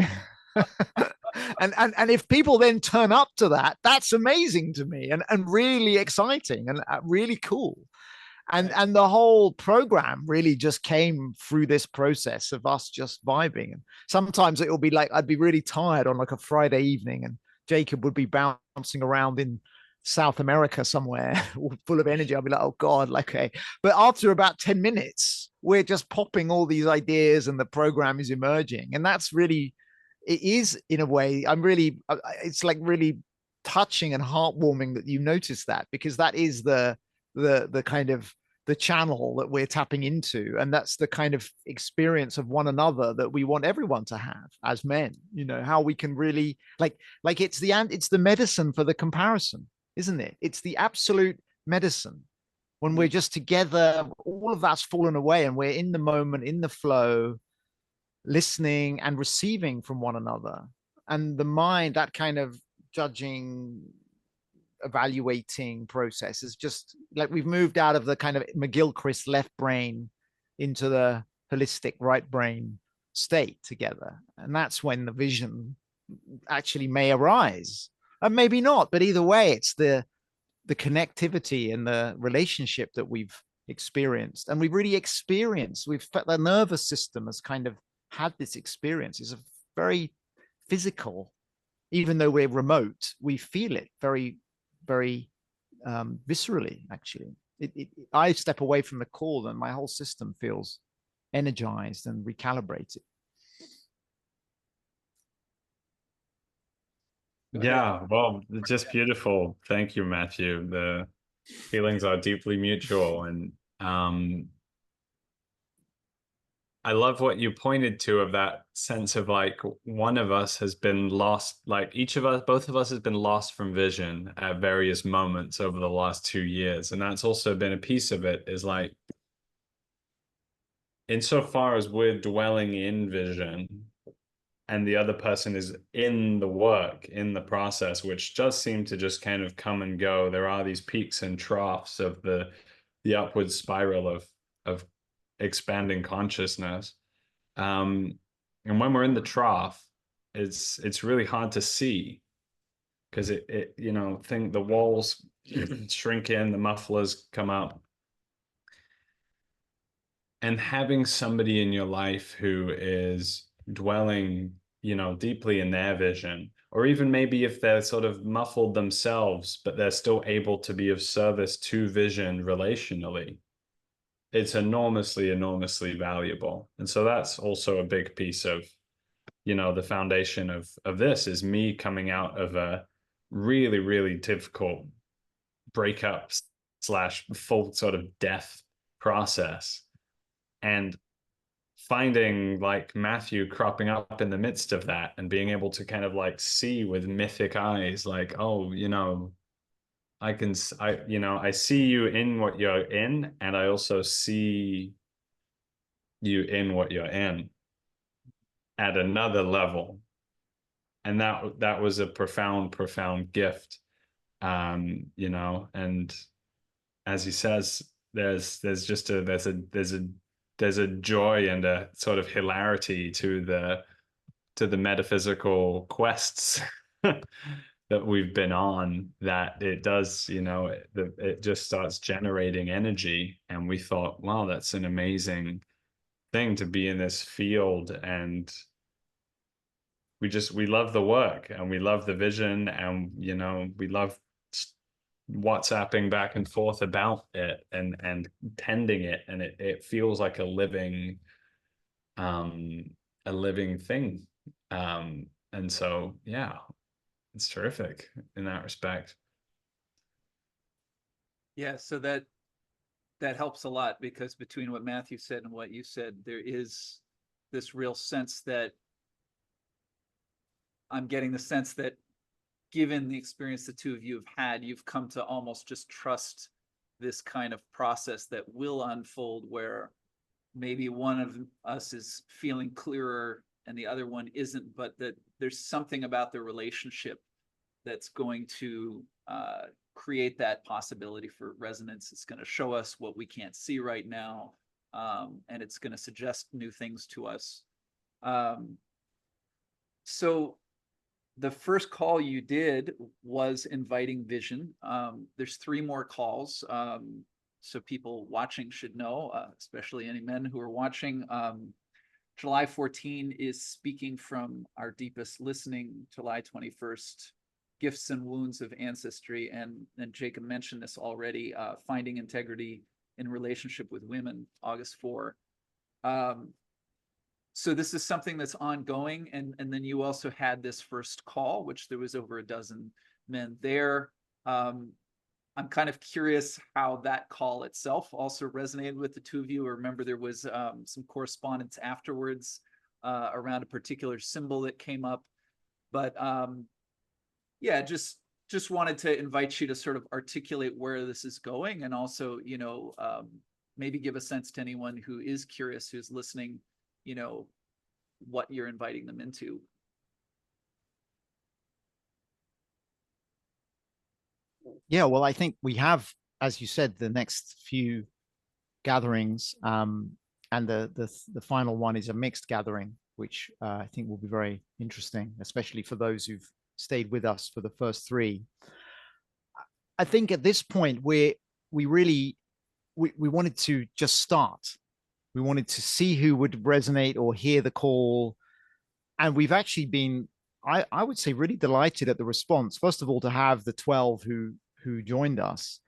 and if people then turn up to that, that's amazing to me, and really exciting and really cool. And the whole program really just came through this process of us just vibing. And sometimes it'll be like I'd be really tired on like a Friday evening, and Jacob would be bouncing around in South America somewhere full of energy. I'll be like, oh God, like, okay. But after about 10 minutes, we're just popping all these ideas and the program is emerging. And that's really, it is in a way, it's like really touching and heartwarming that you notice that, because that is the kind of the channel that we're tapping into. And that's the kind of experience of one another that we want everyone to have as men, you know, how we can really like it's the medicine for the comparison, isn't it? It's the absolute medicine. When we're just together, all of that's fallen away and we're in the moment, in the flow, listening and receiving from one another. And the mind, that kind of judging, evaluating process is just like we've moved out of the kind of McGilchrist left brain into the holistic right brain state together. And that's when the vision actually may arise, and maybe not, but either way, it's the connectivity and the relationship that we've experienced. And we've really experienced, we've felt the nervous system has kind of had this experience. It's a very physical, even though we're remote, we feel it very, very viscerally, actually. I step away from the call and my whole system feels energized and recalibrated. Yeah, well, just beautiful. Thank you, Matthew. The feelings are deeply mutual. And I love what you pointed to, of that sense of like one of us has been lost, like both of us has been lost from vision at various moments over the last 2 years. And that's also been a piece of it, is like, insofar as we're dwelling in vision, and the other person is in the work, in the process, which does seem to just kind of come and go. There are these peaks and troughs of the upward spiral of expanding consciousness. And when we're in the trough, it's really hard to see, because it you know, the walls shrink in, the mufflers come up. And having somebody in your life who is dwelling, you know, deeply in their vision, or even maybe if they're sort of muffled themselves, but they're still able to be of service to vision relationally, it's enormously, enormously valuable. And so that's also a big piece of, you know, the foundation of this is me coming out of a really, really difficult breakup / full sort of death process, and finding like Matthew cropping up in the midst of that and being able to kind of like see with mythic eyes, like, oh, you know, I see you in what you're in, and I also see you in what you're in at another level. And that was a profound gift. You know, and as he says, there's a joy and a sort of hilarity to the metaphysical quests that we've been on, that it does, you know, it just starts generating energy. And we thought, wow, that's an amazing thing to be in this field. And we love the work, and we love the vision, and, you know, we love WhatsApping back and forth about it and tending it, and it feels like a living thing. And so yeah, it's terrific in that respect. Yeah, so that helps a lot, because between what Matthew said and what you said, there is this real sense that I'm getting the sense that, given the experience the two of you have had, you've come to almost just trust this kind of process that will unfold, where maybe one of us is feeling clearer and the other one isn't, but that there's something about the relationship that's going to create that possibility for resonance. It's going to show us what we can't see right now, and it's going to suggest new things to us. So the first call you did was inviting vision. There's 3 more calls. So people watching should know, especially any men who are watching. July 14 is speaking from our deepest listening. July 21st, gifts and wounds of ancestry. And Jacob mentioned this already, finding integrity in relationship with women, August 4. So this is something that's ongoing. And then you also had this first call, which there was over a dozen men there. I'm kind of curious how that call itself also resonated with the two of you. I remember there was some correspondence afterwards around a particular symbol that came up. But yeah, just wanted to invite you to sort of articulate where this is going, and also, you know, maybe give a sense to anyone who is curious, who's listening, you know, what you're inviting them into. Yeah, well, I think we have, as you said, the next few gatherings, and the final one is a mixed gathering, which I think will be very interesting, especially for those who've stayed with us for the first 3. I think at this point we wanted to just start. We wanted to see who would resonate or hear the call, and we've actually been, I would say, really delighted at the response. First of all, to have the 12 who joined us.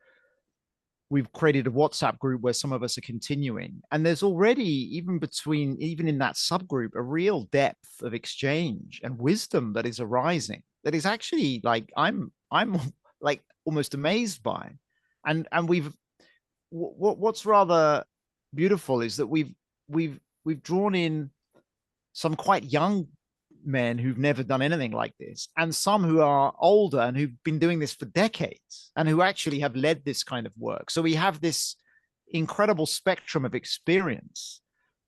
We've created a WhatsApp group where some of us are continuing, and there's already, even in that subgroup, a real depth of exchange and wisdom that is arising, that is actually, like, I'm like almost amazed by. And what's rather beautiful is that we've drawn in some quite young men who've never done anything like this, and some who are older and who've been doing this for decades and who actually have led this kind of work. So we have this incredible spectrum of experience,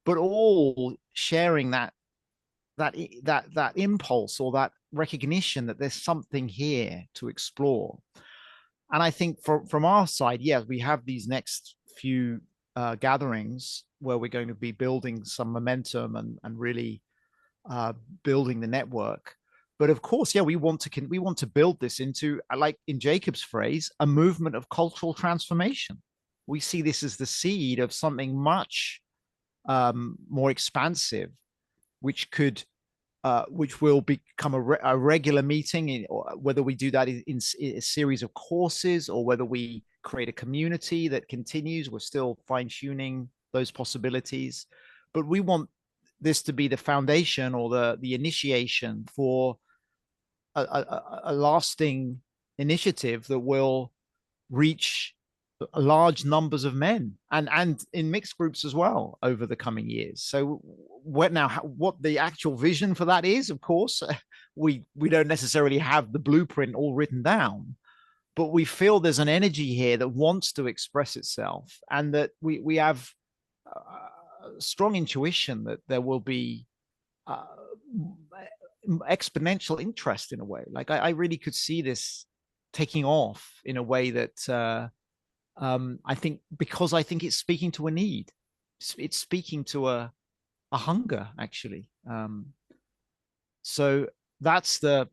but all sharing that that impulse or that recognition that there's something here to explore. And I think from our side, yes, we have these next few gatherings where we're going to be building some momentum and really building the network. But of course, yeah, we want to build this into, like in Jacob's phrase, a movement of cultural transformation. We see this as the seed of something much more expansive, which will become a regular meeting, whether we do that in a series of courses or whether we create a community that continues. We're still fine-tuning those possibilities, but we want this to be the foundation or the initiation for a lasting initiative that will reach large numbers of men and in mixed groups as well over the coming years. So what the actual vision for that is, of course, we don't necessarily have the blueprint all written down, but we feel there's an energy here that wants to express itself, and that we have a strong intuition that there will be exponential interest in a way. Like I really could see this taking off in a way that I think it's speaking to a need. It's speaking to a hunger, actually. So that's the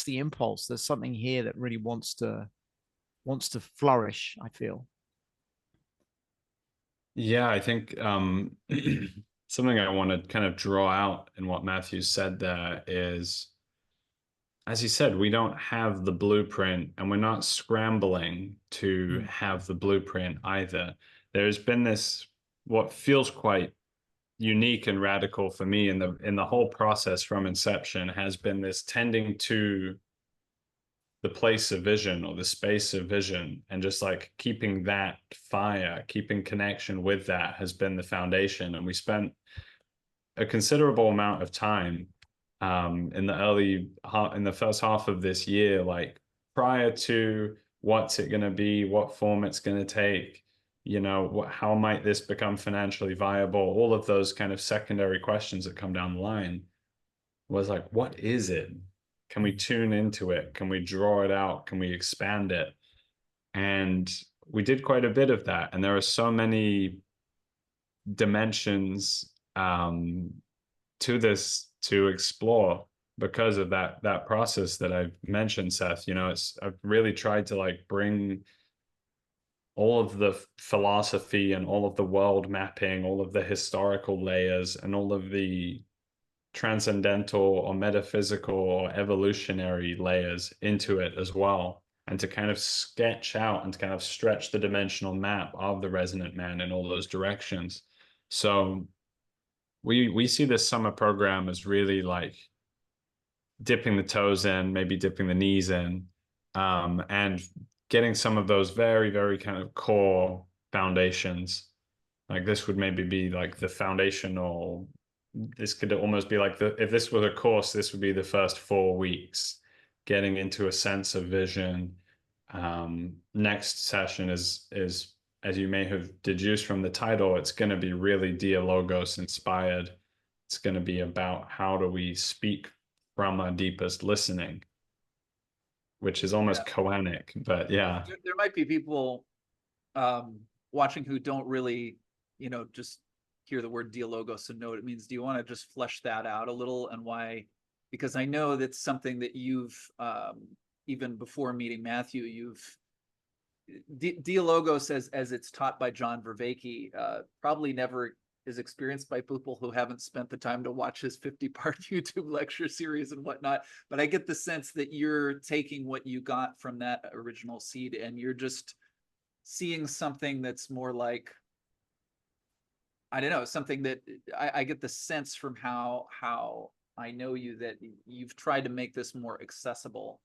impulse. There's something here that really wants to flourish, I feel. Yeah, I think something I want to kind of draw out in what Matthew said there is, as he said, we don't have the blueprint and we're not scrambling to have the blueprint either. There's been this, what feels quite unique and radical for me in the whole process from inception, has been this tending to the place of vision or the space of vision, and just like keeping that fire, keeping connection with that has been the foundation. And we spent a considerable amount of time in the first half of this year, like prior to what's it going to be, what form it's going to take, how might this become financially viable, all of those kind of secondary questions that come down the line, was like, what is it? Can we tune into it? Can we draw it out? Can we expand it? And we did quite a bit of that. And there are so many dimensions to this to explore because of that process that I've mentioned, Seth. I've really tried to like bring all of the philosophy and all of the world mapping, all of the historical layers and all of the transcendental or metaphysical or evolutionary layers into it as well, and to kind of sketch out and to kind of stretch the dimensional map of the Resonant Man in all those directions. So we see this summer program as really like dipping the toes in, maybe dipping the knees in, and getting some of those very, very kind of core foundations. Like this would maybe be like the foundational, this could almost be like if this was a course, this would be the first 4 weeks, getting into a sense of vision. Next session is, as you may have deduced from the title, it's going to be really Dialogos inspired. It's going to be about how do we speak from our deepest listening, which is almost Koanic, but yeah. There might be people watching who don't really, just hear the word Dialogos and know what it means. Do you want to just flesh that out a little, and why? Because I know that's something that you've, even before meeting Matthew, Dialogos as it's taught by John Vervaeke, probably never is experienced by people who haven't spent the time to watch his 50-part YouTube lecture series and whatnot. But I get the sense that you're taking what you got from that original seed and you're just seeing something that's more like, I don't know, something that I get the sense from how I know you, that you've tried to make this more accessible,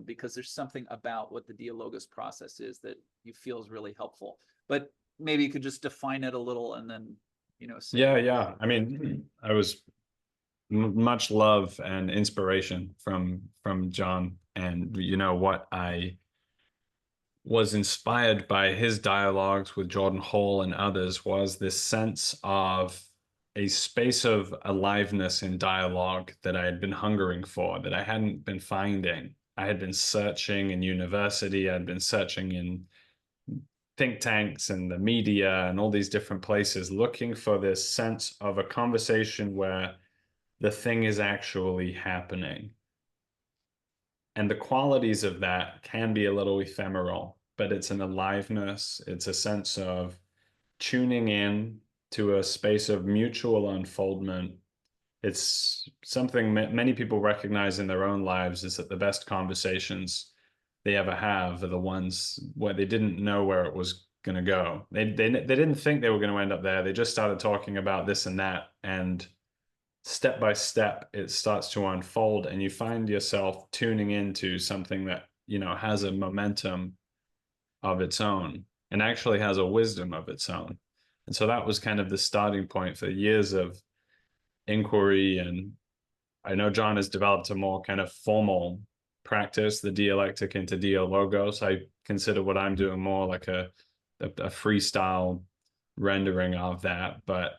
because there's something about what the Dialogos process is that you feel is really helpful. But maybe you could just define it a little and then, Yeah. I mean, I was much love and inspiration from John, and what I was inspired by his dialogues with Jordan Hall and others was this sense of a space of aliveness in dialogue that I had been hungering for, that I hadn't been finding. I had been searching in university, I'd been searching in think tanks and the media and all these different places, looking for this sense of a conversation where the thing is actually happening. And the qualities of that can be a little ephemeral, but it's an aliveness, it's a sense of tuning in to a space of mutual unfoldment. It's something many people recognize in their own lives, is that the best conversations they ever have are the ones where they didn't know where it was going to go. They didn't think they were going to end up there. They just started talking about this and that, and step by step it starts to unfold, and you find yourself tuning into something that, you know, has a momentum of its own and actually has a wisdom of its own. And so that was kind of the starting point for years of inquiry. And I know John has developed a more kind of formal practice, the dialectic into dialogos. I consider what I'm doing more like a freestyle rendering of that. But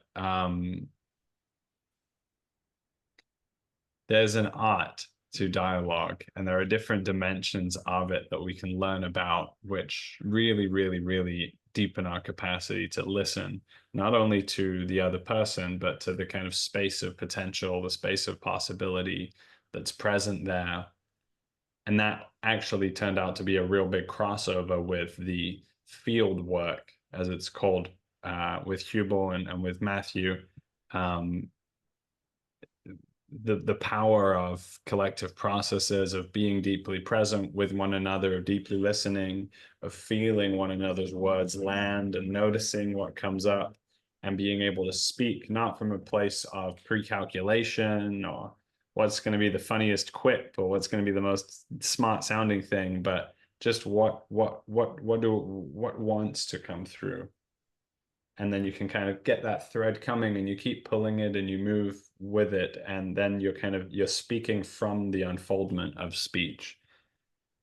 there's an art to dialogue, and there are different dimensions of it that we can learn about, which really, really, really deepen our capacity to listen, not only to the other person, but to the kind of space of potential, the space of possibility that's present there. And that actually turned out to be a real big crossover with the field work, as it's called, with Hubel and with Matthew. The power of collective processes, of being deeply present with one another, of deeply listening, of feeling one another's words land and noticing what comes up, and being able to speak not from a place of pre-calculation or what's going to be the funniest quip or what's going to be the most smart sounding thing, but just what wants to come through. And then you can kind of get that thread coming, and you keep pulling it and you move with it. And then you're speaking from the unfoldment of speech.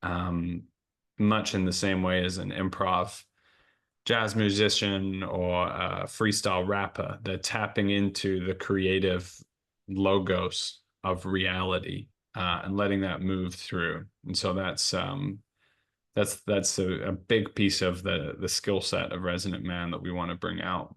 Much in the same way as an improv jazz musician or a freestyle rapper, they're tapping into the creative logos of reality, and letting that move through. And so that's a big piece of the skill set of Resonant Man that we want to bring out.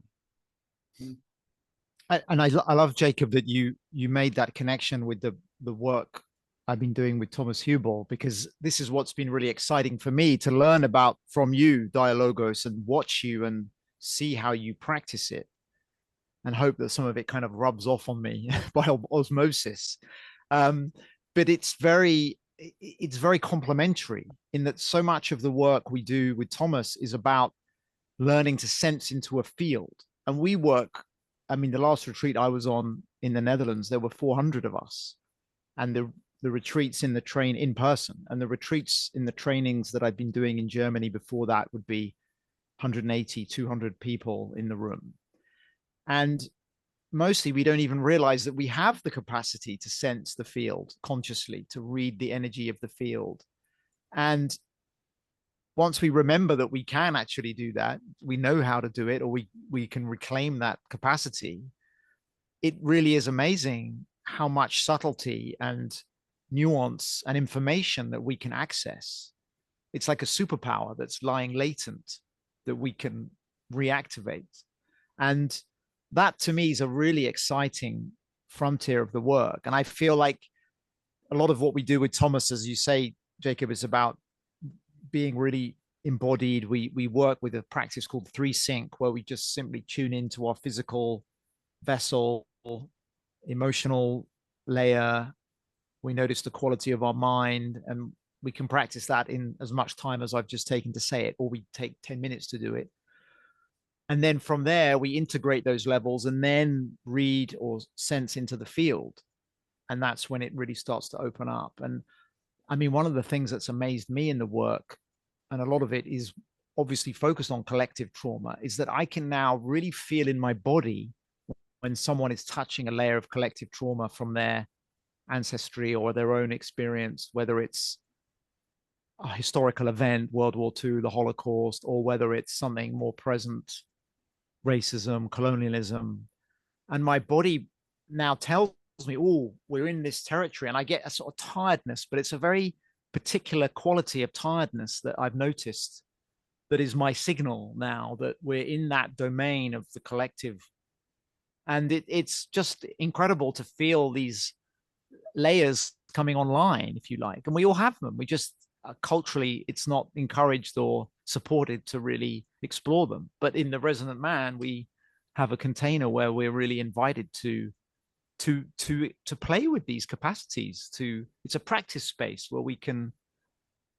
I love, Jacob, that you made that connection with the work I've been doing with Thomas Hubel, because this is what's been really exciting for me to learn about from you, Dialogos, and watch you and see how you practice it, and hope that some of it kind of rubs off on me by osmosis. But it's very complementary in that so much of the work we do with Thomas is about learning to sense into a field. And we work, I mean, the last retreat I was on in the Netherlands, there were 400 of us. And the retreats in the train in person, and the retreats in the trainings that I've been doing in Germany before that would be 180, 200 people in the room. And mostly we don't even realize that we have the capacity to sense the field consciously, to read the energy of the field. And once we remember that we can actually do that, we know how to do it, or we can reclaim that capacity, it really is amazing how much subtlety and nuance and information that we can access. It's like a superpower that's lying latent that we can reactivate. And that to me is a really exciting frontier of the work. And I feel like a lot of what we do with Thomas, as you say, Jacob, is about being really embodied. We work with a practice called 3-Sync, where we just simply tune into our physical vessel, emotional layer. We notice the quality of our mind, and we can practice that in as much time as I've just taken to say it, or we take 10 minutes to do it. And then from there, we integrate those levels and then read or sense into the field. And that's when it really starts to open up. And I mean, one of the things that's amazed me in the work, and a lot of it is obviously focused on collective trauma, is that I can now really feel in my body when someone is touching a layer of collective trauma from their ancestry or their own experience, whether it's a historical event, World War II, the Holocaust, or whether it's something more present, racism, colonialism. and my body now tells me, oh, we're in this territory, and I get a sort of tiredness, but it's a very particular quality of tiredness that I've noticed that is my signal now that we're in that domain of the collective. And it's just incredible to feel these layers coming online, if you like, and we all have them. We just culturally, it's not encouraged or supported to really explore them. But in the Resonant Man, we have a container where we're really invited to play with these capacities. It's a practice space where we can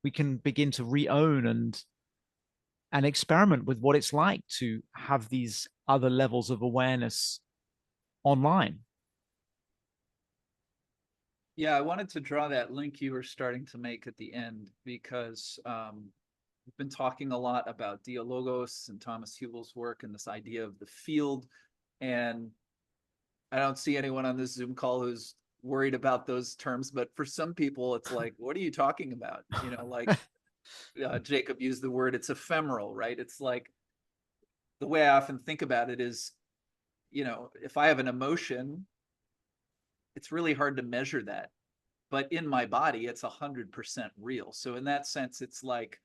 begin to re-own and experiment with what it's like to have these other levels of awareness online. Yeah, I wanted to draw that link you were starting to make at the end, because we've been talking a lot about dialogos and Thomas Hubel's work and this idea of the field. And I don't see anyone on this Zoom call who's worried about those terms, but for some people, it's like, what are you talking about? You know, like Jacob used the word, it's ephemeral, right? It's like, the way I often think about it is, you know, if I have an emotion, it's really hard to measure that, but in my body, it's 100% real. So in that sense, it's like,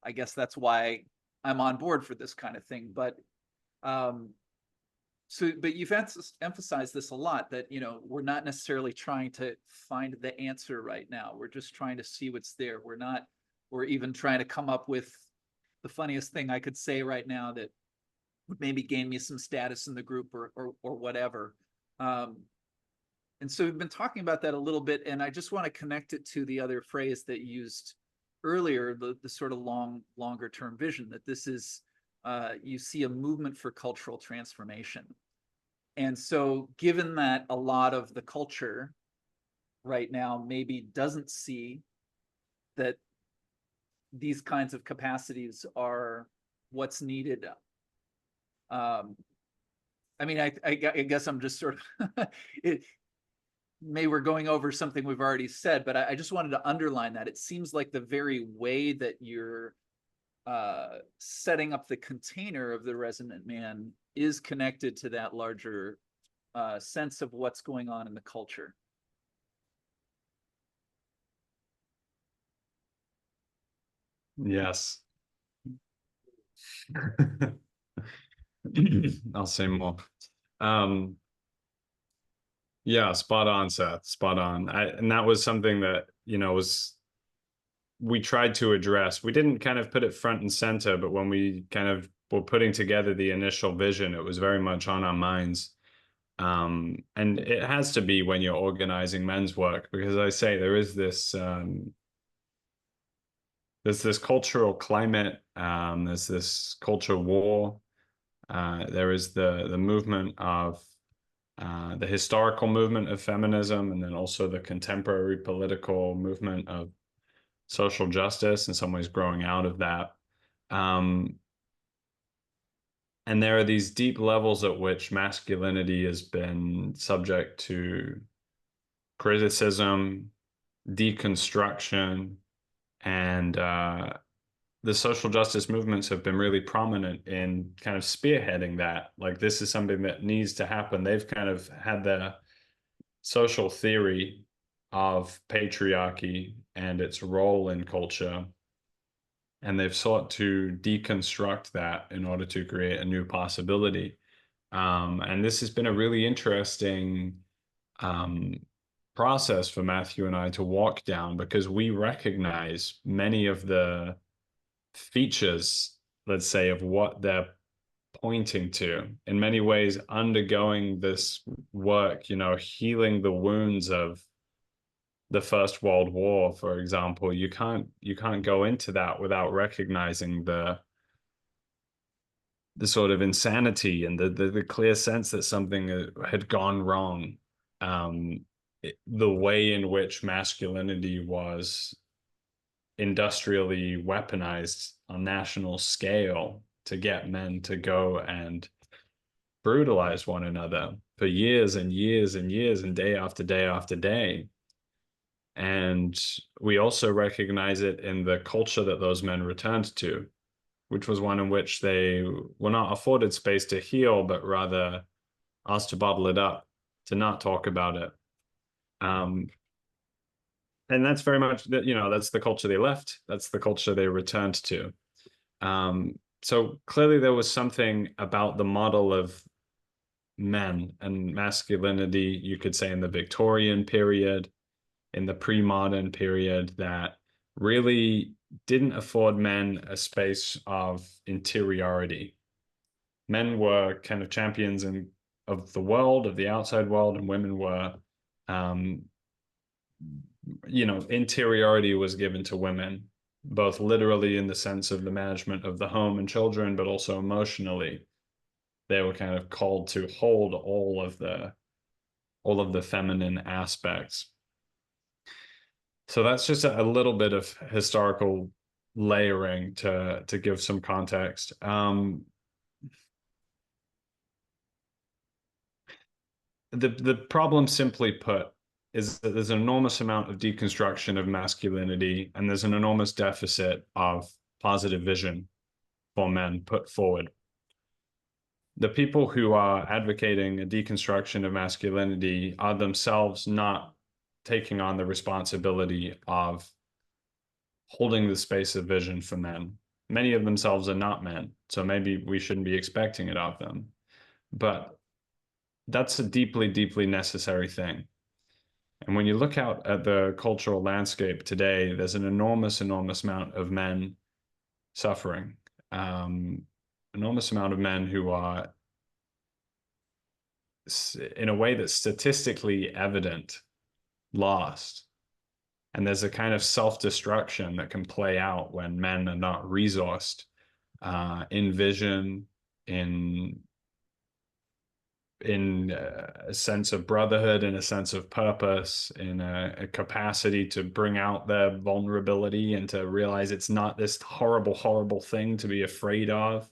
I guess that's why I'm on board for this kind of thing. But but you've emphasized this a lot, that, you know, we're not necessarily trying to find the answer right now. We're just trying to see what's there. We're even trying to come up with the funniest thing I could say right now that would maybe gain me some status in the group or whatever. And so we've been talking about that a little bit, and I just want to connect it to the other phrase that you used earlier, the sort of longer term vision, that this is, you see a movement for cultural transformation. And so given that a lot of the culture right now maybe doesn't see that these kinds of capacities are what's needed, I mean, I guess I'm just sort of maybe we're going over something we've already said, but I just wanted to underline that it seems like the very way that you're setting up the container of the Resonant Man is connected to that larger sense of what's going on in the culture. Yes. I'll say more. Yeah, spot on, Seth. Spot on. And that was something that, you know, we tried to address. We didn't kind of put it front and center, but when we kind of were putting together the initial vision, it was very much on our minds. And it has to be when you're organizing men's work, because I say there is this there's this cultural climate, there's this culture war, there is the movement of the historical movement of feminism, and then also the contemporary political movement of social justice, in some ways growing out of that. And there are these deep levels at which masculinity has been subject to criticism, deconstruction, and the social justice movements have been really prominent in kind of spearheading that. Like, this is something that needs to happen. They've kind of had the social theory of patriarchy and its role in culture, and they've sought to deconstruct that in order to create a new possibility. And this has been a really interesting process for Matthew and I to walk down, because we recognize many of the features, let's say, of what they're pointing to. In many ways, undergoing this work, you know, healing the wounds of the First World War, for example, you can't go into that without recognizing the sort of insanity and the clear sense that something had gone wrong. The way in which masculinity was industrially weaponized on national scale to get men to go and brutalize one another for years and years and years, and day after day after day. And we also recognize it in the culture that those men returned to, which was one in which they were not afforded space to heal, but rather asked to bottle it up, to not talk about it. And that's very much that, that's the culture they left. That's the culture they returned to. So clearly there was something about the model of men and masculinity, you could say in the Victorian period, in the pre-modern period, that really didn't afford men a space of interiority. Men were kind of champions of the world, of the outside world, and women were, interiority was given to women, both literally in the sense of the management of the home and children, but also emotionally. They were kind of called to hold all of the feminine aspects. So that's just a little bit of historical layering to give some context. The problem, simply put, is that there's an enormous amount of deconstruction of masculinity, and there's an enormous deficit of positive vision for men put forward. The people who are advocating a deconstruction of masculinity are themselves not taking on the responsibility of holding the space of vision for men. Many of themselves are not men, so maybe we shouldn't be expecting it of them. But that's a deeply, deeply necessary thing. And when you look out at the cultural landscape today, there's an enormous, enormous amount of men suffering. Enormous amount of men who are, in a way that's statistically evident, lost. And there's a kind of self-destruction that can play out when men are not resourced in vision, in a sense of brotherhood, in a sense of purpose, in a capacity to bring out their vulnerability and to realize it's not this horrible, horrible thing to be afraid of.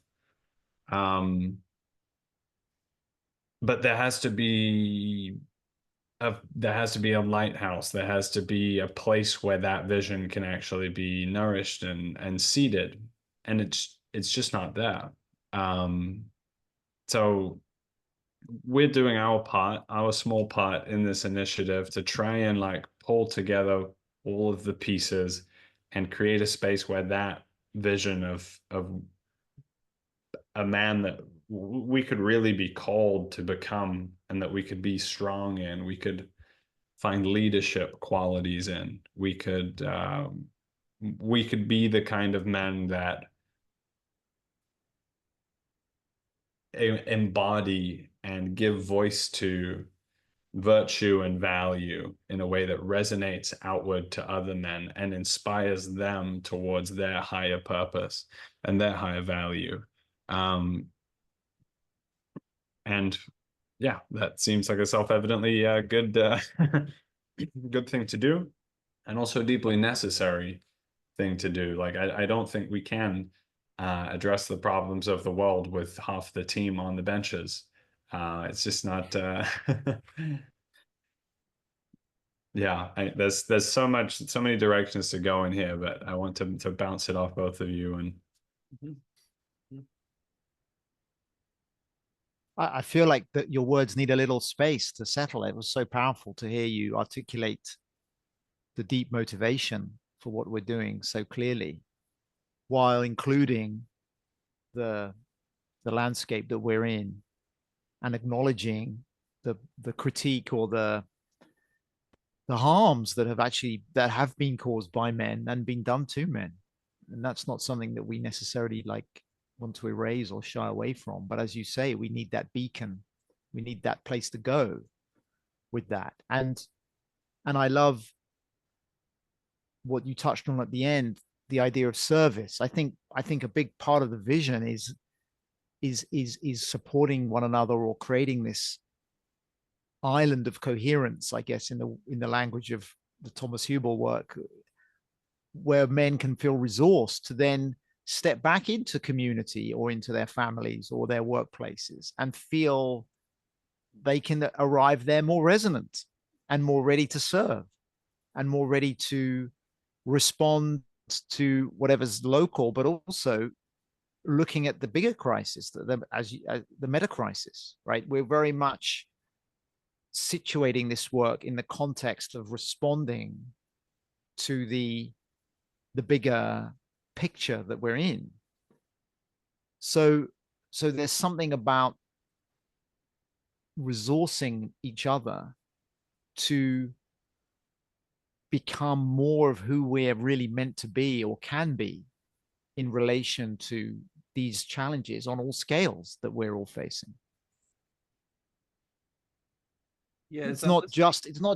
But there has to be a lighthouse. There has to be a place where that vision can actually be nourished and seeded, and it's just not there. So we're doing our small part in this initiative to try and pull together all of the pieces and create a space where that vision of a man that we could really be called to become, and that we could be strong in, we could find leadership qualities in, we could be the kind of men that embody and give voice to virtue and value in a way that resonates outward to other men and inspires them towards their higher purpose and their higher value. And yeah, that seems like a self-evidently good good thing to do, and also deeply necessary thing to do. I don't think we can address the problems of the world with half the team on the benches. It's just not. Yeah, there's so many directions to go in here, but I want to bounce it off both of you. And I feel like that your words need a little space to settle. It was so powerful to hear you articulate the deep motivation for what we're doing so clearly, while including the landscape that we're in, and acknowledging the critique or the harms that have been caused by men and been done to men. And that's not something that we necessarily want to erase or shy away from. But as you say, we need that beacon. We need that place to go with that. And I love what you touched on at the end, the idea of service. I think a big part of the vision is supporting one another, or creating this island of coherence, I guess, in the language of the Thomas Hubel work, where men can feel resourced to then step back into community or into their families or their workplaces and feel they can arrive there more resonant and more ready to serve and more ready to respond to whatever's local, but also looking at the bigger crisis, the meta crisis, right? We're very much situating this work in the context of responding to the bigger picture that we're in. So there's something about resourcing each other to become more of who we're really meant to be or can be in relation to these challenges on all scales that we're all facing. Yeah, It's not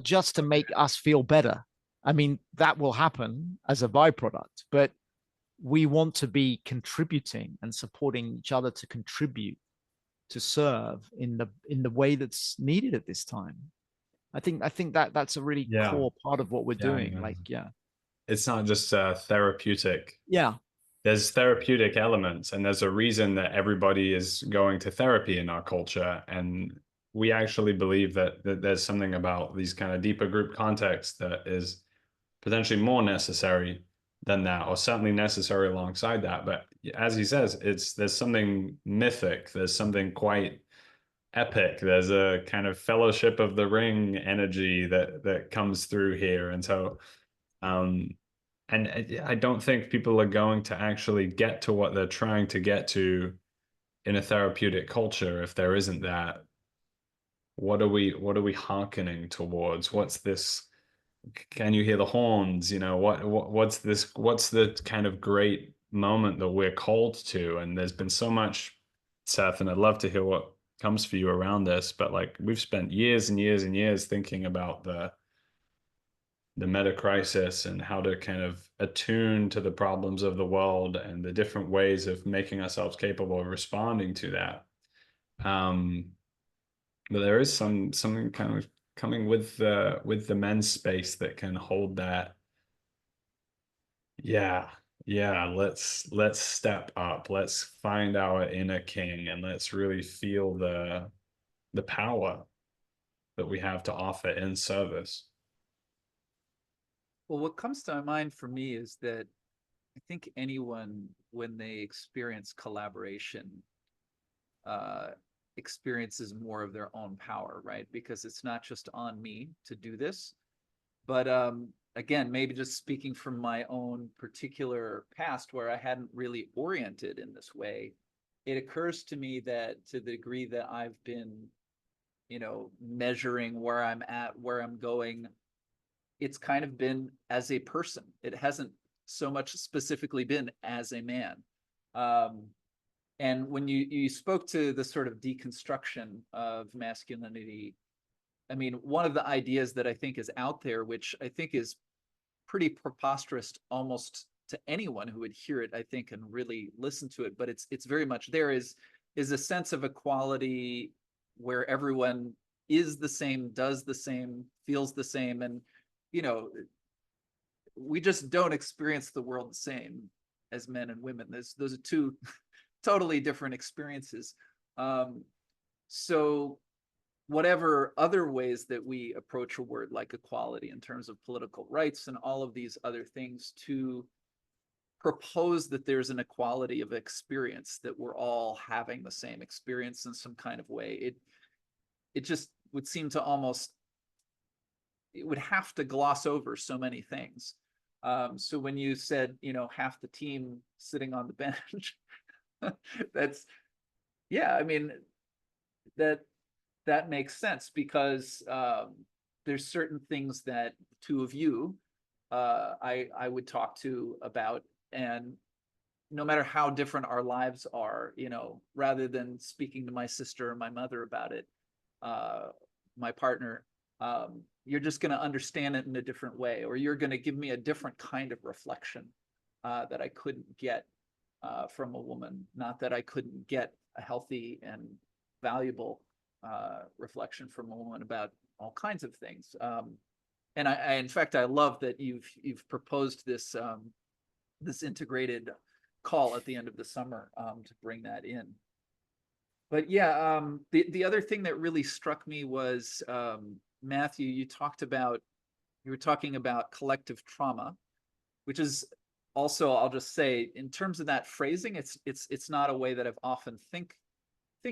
just to make us feel better. I mean, that will happen as a byproduct, but we want to be contributing and supporting each other to contribute, to serve in the way that's needed at this time. I think that's a really core part of what we're doing. Yeah. Like, It's not just therapeutic. Yeah. There's therapeutic elements, and there's a reason that everybody is going to therapy in our culture. And we actually believe that there's something about these kind of deeper group contexts that is potentially more necessary than that, or certainly necessary alongside that. But as he says, there's something mythic, there's something quite epic, there's a kind of Fellowship of the Ring energy that comes through here. And so and I don't think people are going to actually get to what they're trying to get to in a therapeutic culture if there isn't that. What are we hearkening towards? What's this? Can you hear the horns? What's this? What's the kind of great moment that we're called to? And there's been so much, Seth, and I'd love to hear what comes for you around this. But like, we've spent years and years and years thinking about the meta crisis and how to kind of attune to the problems of the world and the different ways of making ourselves capable of responding to that. But there is something kind of coming with the men's space that can hold that. Yeah, let's step up. Let's find our inner king, and let's really feel the power that we have to offer in service. Well, what comes to my mind for me is that I think anyone, when they experience collaboration, experiences more of their own power, right? Because it's not just on me to do this, but again, maybe just speaking from my own particular past where I hadn't really oriented in this way, it occurs to me that to the degree that I've been, measuring where I'm at, where I'm going, it's kind of been as a person. It hasn't so much specifically been as a man. And when you spoke to the sort of deconstruction of masculinity, I mean, one of the ideas that I think is out there, which I think is pretty preposterous almost to anyone who would hear it, I think, and really listen to it, but it's very much there, is a sense of equality where everyone is the same, does the same, feels the same, and we just don't experience the world the same as men and women. Those are two totally different experiences. So whatever other ways that we approach a word like equality in terms of political rights and all of these other things, to propose that there's an equality of experience, that we're all having the same experience in some kind of way, it just would seem to almost, it would have to gloss over so many things. So when you said, half the team sitting on the bench, that's, yeah, I mean, that makes sense, because there's certain things that two of you, I would talk to about, and no matter how different our lives are, rather than speaking to my sister or my mother about it, my partner, you're just going to understand it in a different way, or you're going to give me a different kind of reflection that I couldn't get from a woman. Not that I couldn't get a healthy and valuable reflection from a woman about all kinds of things. And I in fact, I love that you've proposed this this integrated call at the end of the summer to bring that in. But yeah, the other thing that really struck me was, Matthew, you were talking about collective trauma, which is also, I'll just say, in terms of that phrasing, it's not a way that I've often think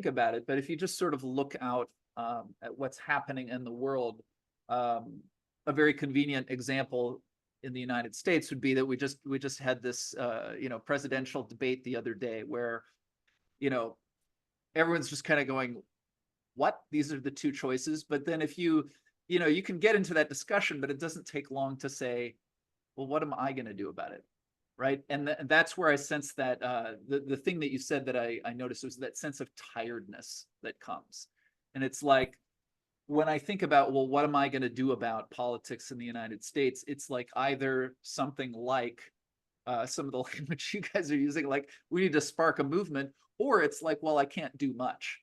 about it. But if you just sort of look out at what's happening in the world, a very convenient example in the United States would be that we just had this presidential debate the other day where everyone's just kind of going, what? These are the two choices. But then if you can get into that discussion, but it doesn't take long to say, well, what am I going to do about it? Right. And that's where I sense that the thing that you said that I noticed was that sense of tiredness that comes. And it's like, when I think about, well, what am I going to do about politics in the United States? It's like either something like some of the language you guys are using, like we need to spark a movement, or it's like, well, I can't do much,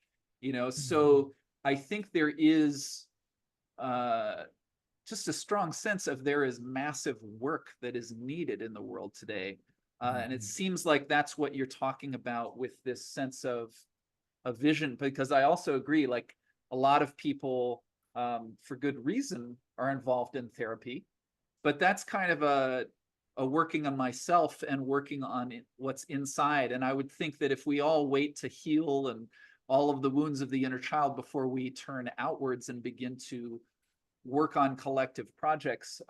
So I think there is just a strong sense of there is massive work that is needed in the world today. And it seems like that's what you're talking about with this sense of vision, because I also agree, like a lot of people, for good reason, are involved in therapy, but that's kind of a working on myself and working on what's inside. And I would think that if we all wait to heal and all of the wounds of the inner child before we turn outwards and begin to work on collective projects,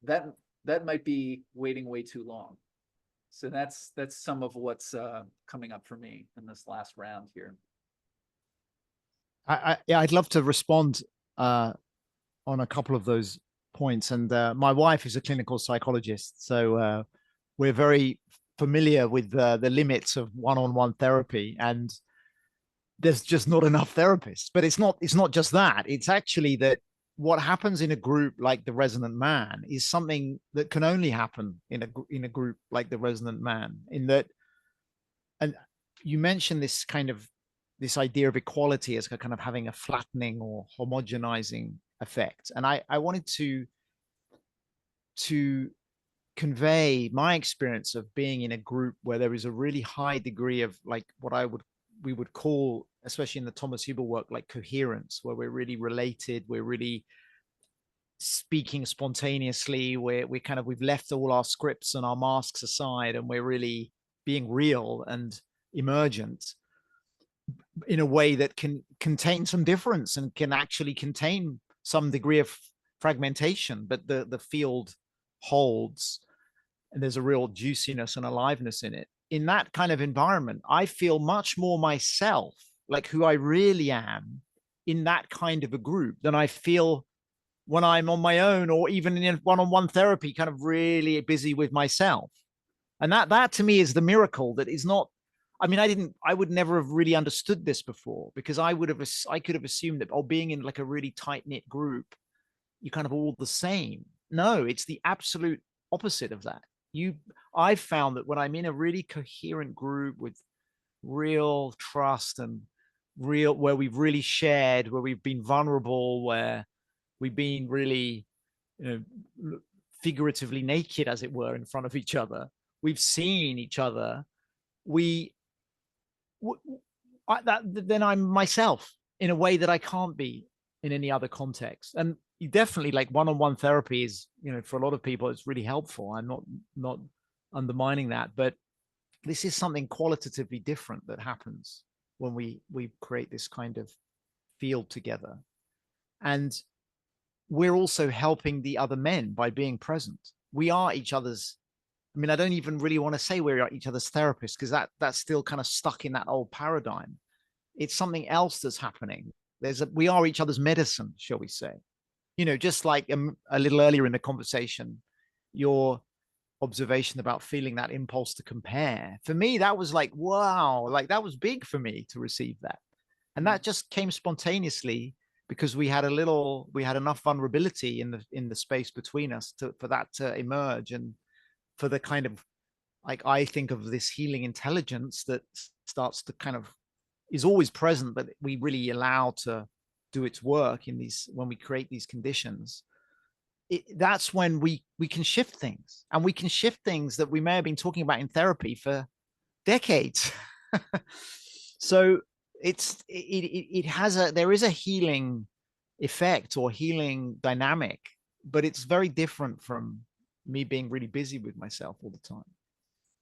that might be waiting way too long. So that's some of what's coming up for me in this last round here. I'd love to respond on a couple of those points. And my wife is a clinical psychologist, so we're very familiar with the limits of one-on-one therapy, and there's just not enough therapists. But it's not just that. It's actually that what happens in a group like the Resonant Man is something that can only happen in a group like the Resonant Man. In that, and you mentioned this idea of equality as kind of having a flattening or homogenizing effect. And I wanted to convey my experience of being in a group where there is a really high degree of like what we would call, especially in the Thomas Huber work, like coherence, where we're really related, we're really speaking spontaneously, we've left all our scripts and our masks aside, and we're really being real and emergent in a way that can contain some difference and can actually contain some degree of fragmentation, but the field holds, and there's a real juiciness and aliveness in it. In that kind of environment, I feel much more myself, like who I really am in that kind of a group than I feel when I'm on my own, or even in one-on-one therapy, kind of really busy with myself. And that to me is the miracle. That is not, I mean, I would never have really understood this before, because I could have assumed that, being in like a really tight-knit group, you're kind of all the same. No, it's the absolute opposite of that. I've found that when I'm in a really coherent group with real trust and where we've really shared, where we've been vulnerable, where we've been really, figuratively naked, as it were, in front of each other, we've seen each other, then I'm myself in a way that I can't be in any other context. And you definitely, like, one-on-one therapy is, for a lot of people, it's really helpful. I'm not undermining that, but this is something qualitatively different that happens when we create this kind of field together. And we're also helping the other men by being present. We are each other's, I mean, I don't even really want to say we're each other's therapists, because that's still kind of stuck in that old paradigm. It's something else that's happening. We are each other's medicine, shall we say. Just like a little earlier in the conversation, your observation about feeling that impulse to compare. For me, that was like, wow, like that was big for me to receive that. And that just came spontaneously because we had enough vulnerability in the space between us for that to emerge, and for the kind of, like, I think of this healing intelligence that starts to kind of is always present, but we really allow to do its work when we create these conditions. That's when we can shift things, and we can shift things that we may have been talking about in therapy for decades. So there is a healing effect or healing dynamic, but it's very different from me being really busy with myself all the time.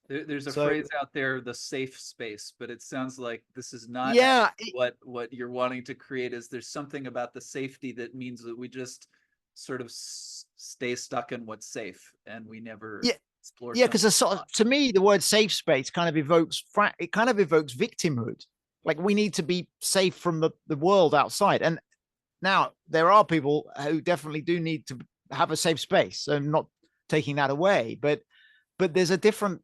There's a So phrase out there, the safe space, but it sounds like this is not yeah, what you're wanting to create. Is there's something about the safety that means that we just sort of stay stuck in what's safe and we never yeah, explore yeah, something. because to me the word safe space kind of evokes victimhood. Like we need to be safe from the world outside. And now there are people who definitely do need to have a safe space. So I'm not taking that away, but there's a different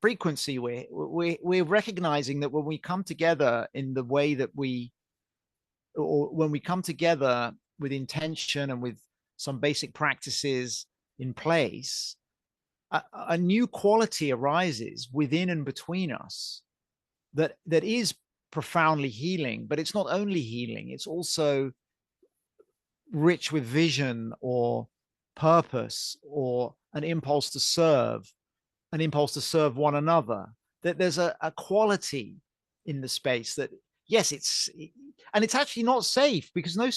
frequency where we're recognizing that when we come together in the way that or when we come together with intention and with some basic practices in place, a new quality arises within and between us that is profoundly healing. But it's not only healing, it's also rich with vision or purpose or an impulse to serve one another. That there's a quality in the space that, yes, it's actually not safe, because no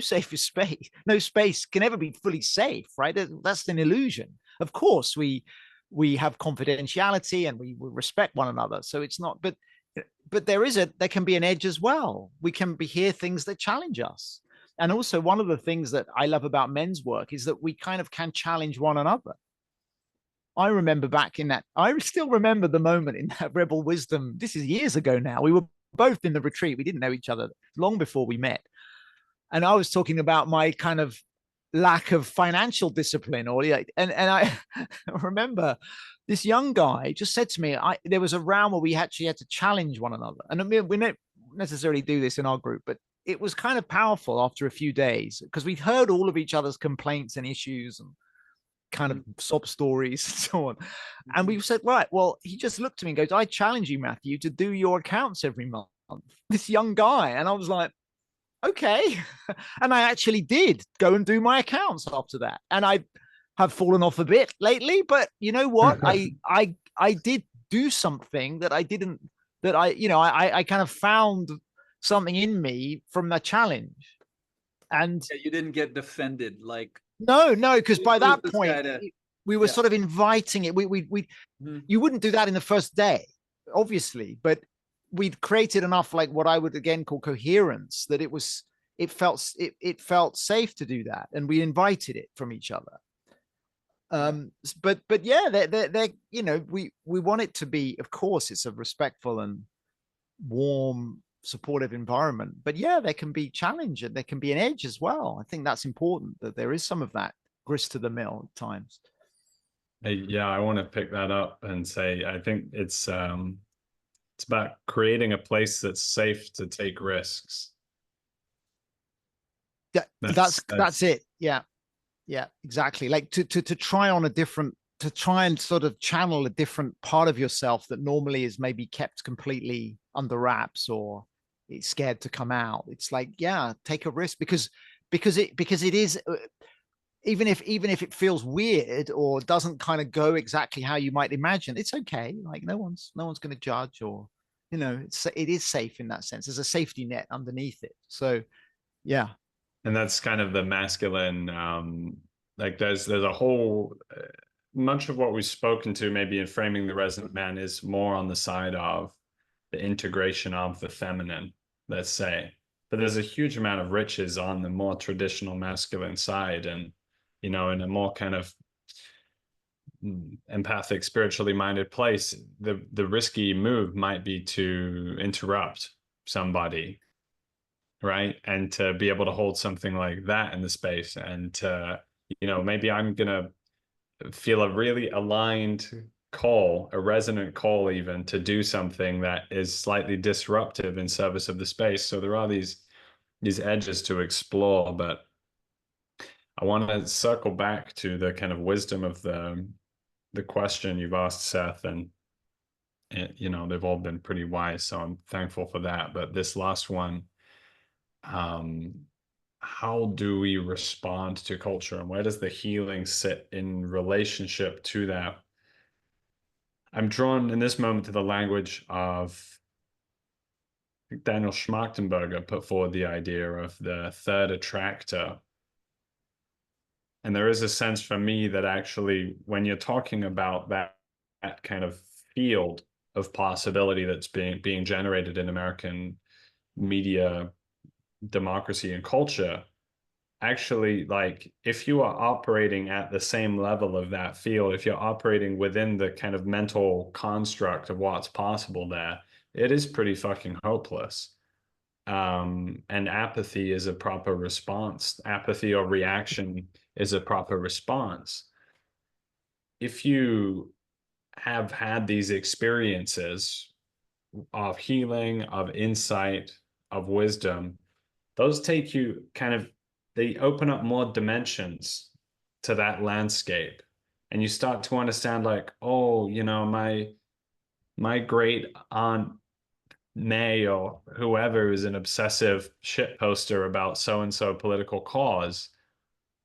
safe space, no space can ever be fully safe, right? That's an illusion. Of course we have confidentiality and we respect one another, so it's not, but there can be an edge as well. We can hear things that challenge us. And also, one of the things that I love about men's work is that we kind of can challenge one another. I remember I still remember the moment in that Rebel Wisdom. This is years ago now. We were both in the retreat. We didn't know each other long before we met. And I was talking about my kind of lack of financial discipline, and I remember this young guy just said to me, there was a round where we actually had to challenge one another. And I mean, we don't necessarily do this in our group, but it was kind of powerful after a few days, because we'd heard all of each other's complaints and issues and kind of sob stories and so on. And we said, right, well, he just looked at me and goes, I challenge you, Matthew, to do your accounts every month. This young guy. And I was like, okay. And I actually did go and do my accounts after that. And I have fallen off a bit lately, but you know what? I did do something that I kind of found something in me from the challenge. And yeah, you didn't get defended like no, because by that point we were sort of inviting it. You wouldn't do that in the first day, obviously, but we'd created enough, like what I would again call coherence, that it felt safe to do that, and we invited it from each other. But yeah, they're we want it to be, of course, it's a respectful and warm, supportive environment, but yeah, there can be challenge and there can be an edge as well. I think that's important, that there is some of that grist to the mill at times. Yeah, I want to pick that up and say, I think it's about creating a place that's safe to take risks. That's it. Yeah, exactly. Like to try on to try and sort of channel a different part of yourself that normally is maybe kept completely under wraps, or it's scared to come out. It's like, yeah, take a risk, because it is, even if it feels weird or doesn't kind of go exactly how you might imagine, it's okay. Like no one's going to judge, or it is safe in that sense. There's a safety net underneath it. So yeah. And that's kind of the masculine, like there's a whole, much of what we've spoken to maybe in framing the Resonant Man is more on the side of the integration of the feminine, let's say. But there's a huge amount of riches on the more traditional masculine side. And, in a more kind of empathic, spiritually minded place, the risky move might be to interrupt somebody, right? And to be able to hold something like that in the space, and to, maybe I'm gonna feel a really aligned call, a resonant call even, to do something that is slightly disruptive in service of the space. So there are these edges to explore. But I want to circle back to the kind of wisdom of the question you've asked, Seth, and they've all been pretty wise, so I'm thankful for that. But this last one, how do we respond to culture, and where does the healing sit in relationship to that? I'm drawn in this moment to the language of Daniel Schmachtenberger put forward the idea of the third attractor. And there is a sense for me that actually, when you're talking about that kind of field of possibility that's being generated in American media, democracy, and culture, actually, like, if you are operating at the same level of that field, if you're operating within the kind of mental construct of what's possible there, it is pretty fucking hopeless. And apathy is a proper response. Apathy or reaction is a proper response. If you have had these experiences of healing, of insight, of wisdom, those take you kind of, they open up more dimensions to that landscape. And you start to understand, like, oh, you know, my great aunt May or whoever is an obsessive shit poster about so-and-so political cause.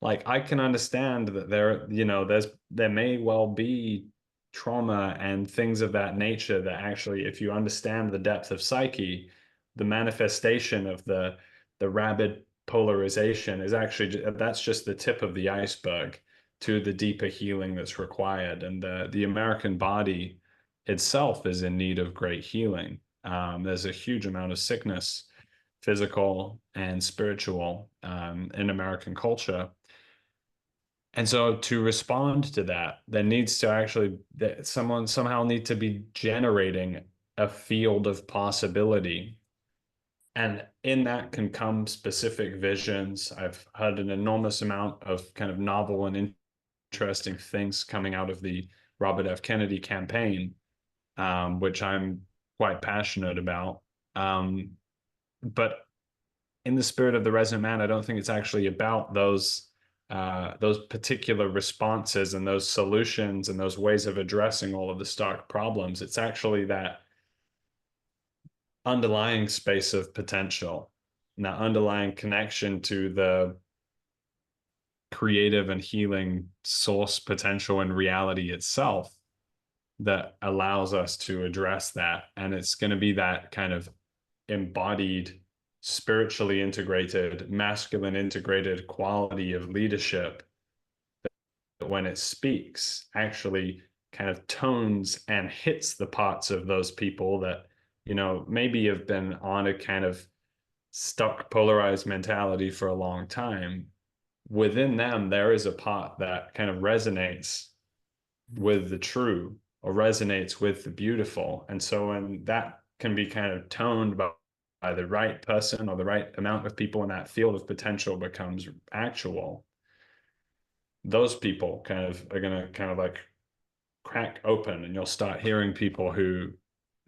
Like, I can understand that there, you know, there may well be trauma and things of that nature that actually, if you understand the depth of psyche, the manifestation of the rabid polarization is actually, that's just the tip of the iceberg to the deeper healing that's required. And the American body itself is in need of great healing. There's a huge amount of sickness, physical and spiritual, in American culture. And so to respond to that, there needs to actually, that someone somehow need to be generating a field of possibility. And in that can come specific visions. I've heard an enormous amount of kind of novel and interesting things coming out of the Robert F. Kennedy campaign, which I'm quite passionate about. But in the spirit of the Resonant Man, I don't think it's actually about those particular responses and those solutions and those ways of addressing all of the stark problems. It's actually that underlying space of potential, and that underlying connection to the creative and healing source potential in reality itself that allows us to address that. And it's going to be that kind of embodied, spiritually integrated, masculine integrated quality of leadership that when it speaks actually kind of tones and hits the parts of those people that, you know, maybe have been on a kind of stuck polarized mentality for a long time. Within them, there is a part that kind of resonates with the true or resonates with the beautiful. And so when that can be kind of toned by the right person or the right amount of people in that field of potential becomes actual, those people kind of are going to kind of like crack open, and you'll start hearing people who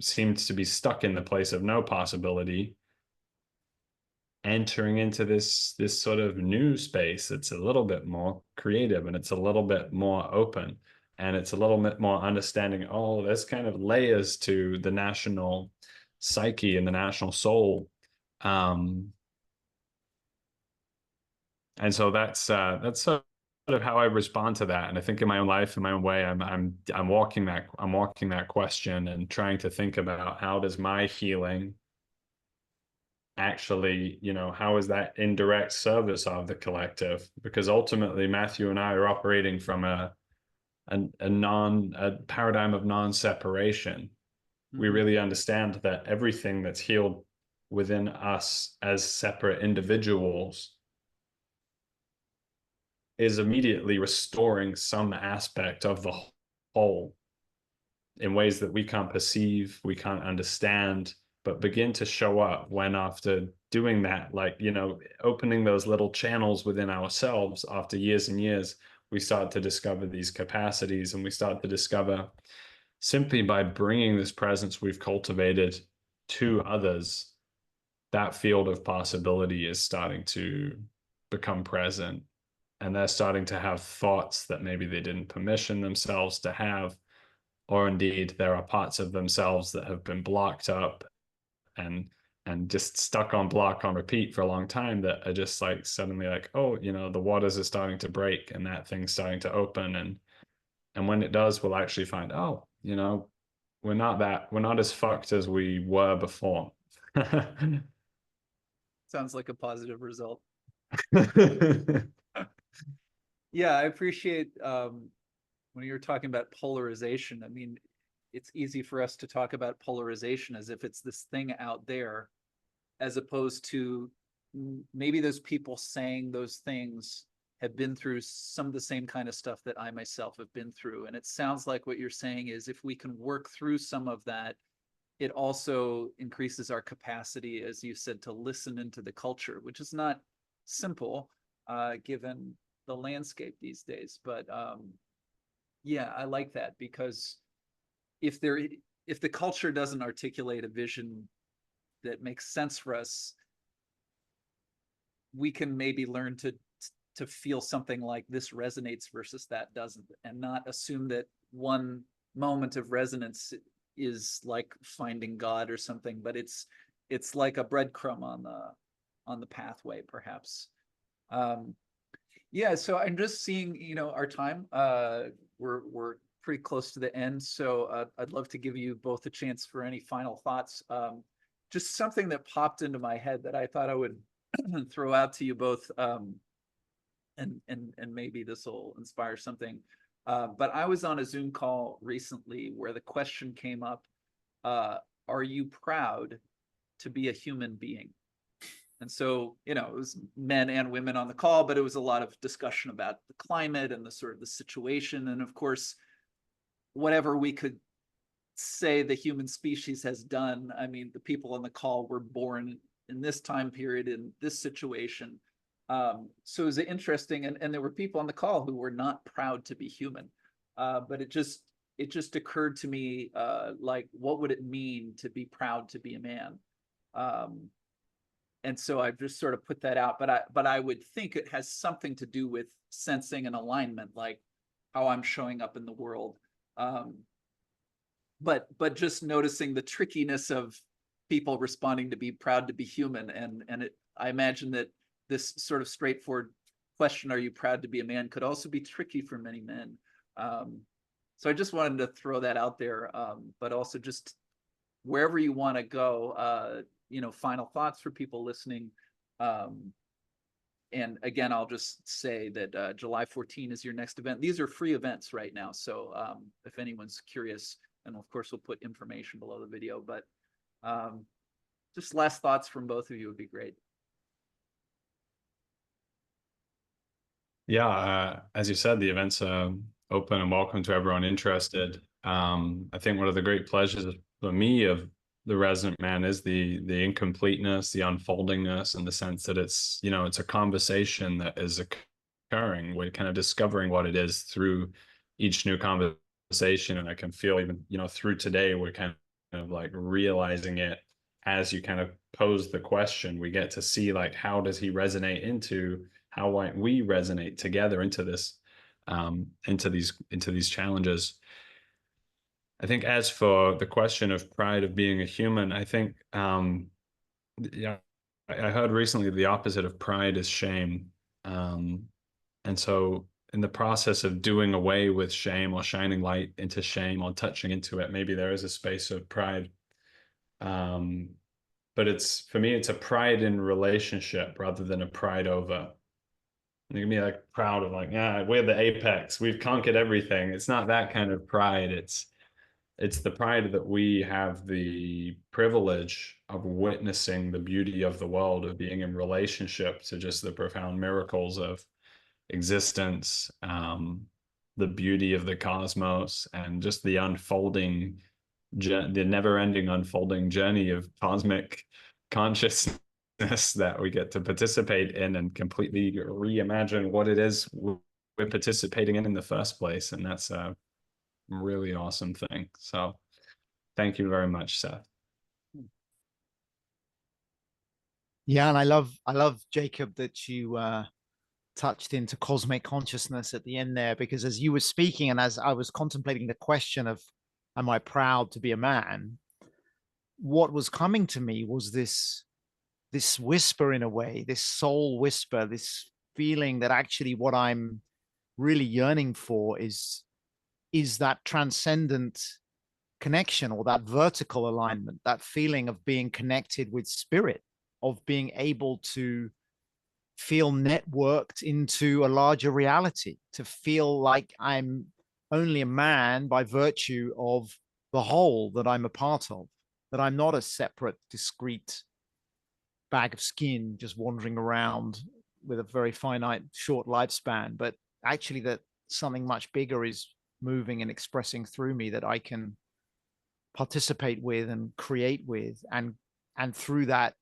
seem to be stuck in the place of no possibility entering into this sort of new space. It's a little bit more creative, and it's a little bit more open, and it's a little bit more understanding, oh, there's kind of layers to the national psyche and the national soul. And so that's sort of how I respond to that. And I think in my own life, in my own way, I'm walking that question and trying to think about, how does my healing actually, you know, how is that in direct service of the collective? Because ultimately Matthew and I are operating from a paradigm of non-separation. Mm-hmm. We really understand that everything that's healed within us as separate individuals is immediately restoring some aspect of the whole in ways that we can't perceive, we can't understand, but begin to show up when, after doing that, like, you know, opening those little channels within ourselves after years and years, we start to discover these capacities, and we start to discover, simply by bringing this presence we've cultivated to others, that field of possibility is starting to become present. And they're starting to have thoughts that maybe they didn't permission themselves to have, or indeed there are parts of themselves that have been blocked up and just stuck on block on repeat for a long time, that are just like suddenly like, oh, you know, the waters are starting to break and that thing's starting to open. And when it does, we'll actually find, oh, you know, we're not as fucked as we were before. Sounds like a positive result. Yeah, I appreciate when you were talking about polarization. I mean, it's easy for us to talk about polarization as if it's this thing out there, as opposed to maybe those people saying those things have been through some of the same kind of stuff that I myself have been through. And it sounds like what you're saying is if we can work through some of that, it also increases our capacity, as you said, to listen into the culture, which is not simple given the landscape these days. But yeah, I like that, because if the culture doesn't articulate a vision that makes sense for us, we can maybe learn to feel something like this resonates versus that doesn't, and not assume that one moment of resonance is like finding God or something, but it's like a breadcrumb on the pathway, perhaps. Yeah, so I'm just seeing, our time. We're pretty close to the end, so I'd love to give you both a chance for any final thoughts. Just something that popped into my head that I thought I would throw out to you both, and maybe this will inspire something. But I was on a Zoom call recently where the question came up: are you proud to be a human being? And so, it was men and women on the call, but it was a lot of discussion about the climate and the sort of the situation. And of course, whatever we could say the human species has done, I mean, the people on the call were born in this time period, in this situation. So it was interesting. And there were people on the call who were not proud to be human. But it just occurred to me, like, what would it mean to be proud to be a man? And so I've just sort of put that out, but I would think it has something to do with sensing and alignment, like how I'm showing up in the world. But just noticing the trickiness of people responding to be proud to be human, and I imagine that this sort of straightforward question, "Are you proud to be a man?" could also be tricky for many men. So I just wanted to throw that out there, but also just wherever you want to go, final thoughts for people listening. And again, I'll just say that July 14 is your next event. These are free events right now, so if anyone's curious, and of course we'll put information below the video, but just last thoughts from both of you would be great. Yeah, as you said, the event's open and welcome to everyone interested. I think one of the great pleasures for me of the Resonant Man is the incompleteness, the unfoldingness, and the sense that it's a conversation that is occurring. We're kind of discovering what it is through each new conversation, and I can feel even through today we're kind of like realizing it as you kind of pose the question. We get to see, like, how does he resonate into how might we resonate together into this, into these challenges. I think as for the question of pride of being a human, I think, yeah, I heard recently the opposite of pride is shame. And so in the process of doing away with shame, or shining light into shame, or touching into it, maybe there is a space of pride. But for me, it's a pride in relationship rather than a pride over. You can be like proud of, like, yeah, we're the apex, we've conquered everything. It's not that kind of pride. It's the pride that we have the privilege of witnessing the beauty of the world, of being in relationship to just the profound miracles of existence, the beauty of the cosmos, and just the never-ending unfolding journey of cosmic consciousness that we get to participate in, and completely reimagine what it is we're participating in the first place. And that's a really awesome thing. So thank you very much, Seth. Yeah, and I love, Jacob, that you touched into cosmic consciousness at the end there, because as you were speaking and as I was contemplating the question of, am I proud to be a man, what was coming to me was this whisper, in a way, this soul whisper, this feeling that actually what I'm really yearning for is that transcendent connection, or that vertical alignment, that feeling of being connected with spirit, of being able to feel networked into a larger reality, to feel like I'm only a man by virtue of the whole that I'm a part of, that I'm not a separate, discrete bag of skin just wandering around with a very finite, short lifespan, but actually that something much bigger is moving and expressing through me that I can participate with and create with, and through that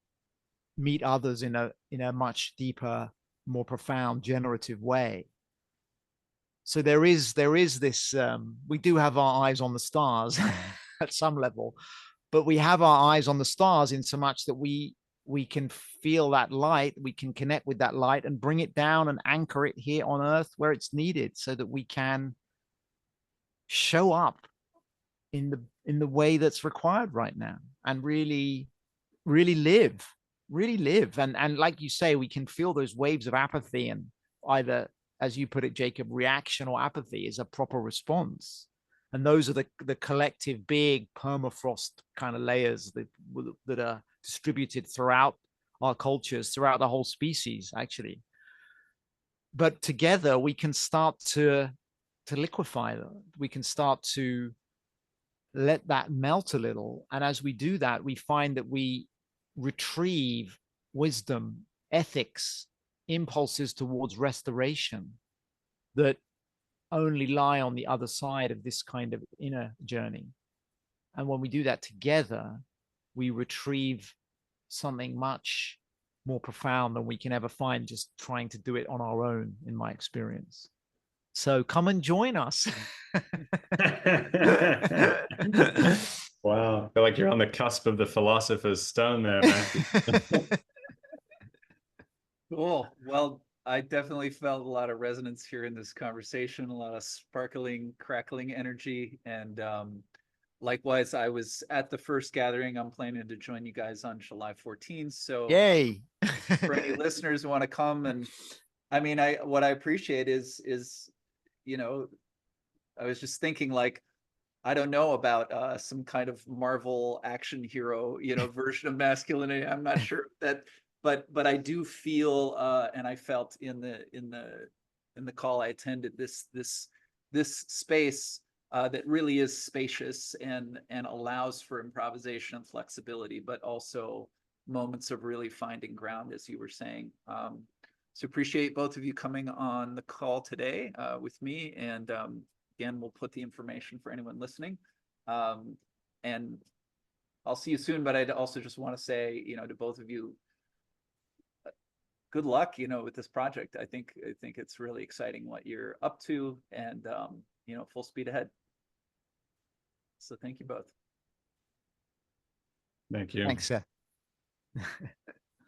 meet others in a much deeper, more profound, generative way. So there is this we do have our eyes on the stars at some level, but we have our eyes on the stars in so much that we can feel that light, we can connect with that light and bring it down and anchor it here on earth where it's needed, so that we can show up in the way that's required right now and really live, and like you say, we can feel those waves of apathy, and either, as you put it, Jacob, reaction or apathy is a proper response, and those are the collective big permafrost kind of layers that are distributed throughout our cultures, throughout the whole species, actually. But together we can start to liquefy them. We can start to let that melt a little, and as we do that, we find that we retrieve wisdom, ethics, impulses towards restoration that only lie on the other side of this kind of inner journey. And when we do that together, we retrieve something much more profound than we can ever find just trying to do it on our own, in my experience. So come and join us. Wow. I feel like you're on the cusp of the philosopher's stone there, man. Cool. Well, I definitely felt a lot of resonance here in this conversation, a lot of sparkling, crackling energy. And likewise, I was at the first gathering. I'm planning to join you guys on July 14th. So Yay. For any listeners who want to come, and I mean, what I appreciate is, you know, I was just thinking, like, I don't know about some kind of Marvel action hero, version of masculinity. I'm not sure that, but I do feel, and I felt in the call I attended, this space that really is spacious and allows for improvisation and flexibility, but also moments of really finding ground, as you were saying. So appreciate both of you coming on the call today with me, and again, we'll put the information for anyone listening. And I'll see you soon, but I'd also just want to say, to both of you, good luck, with this project. I think it's really exciting what you're up to, and, full speed ahead. So thank you both. Thank you. Thanks, Seth.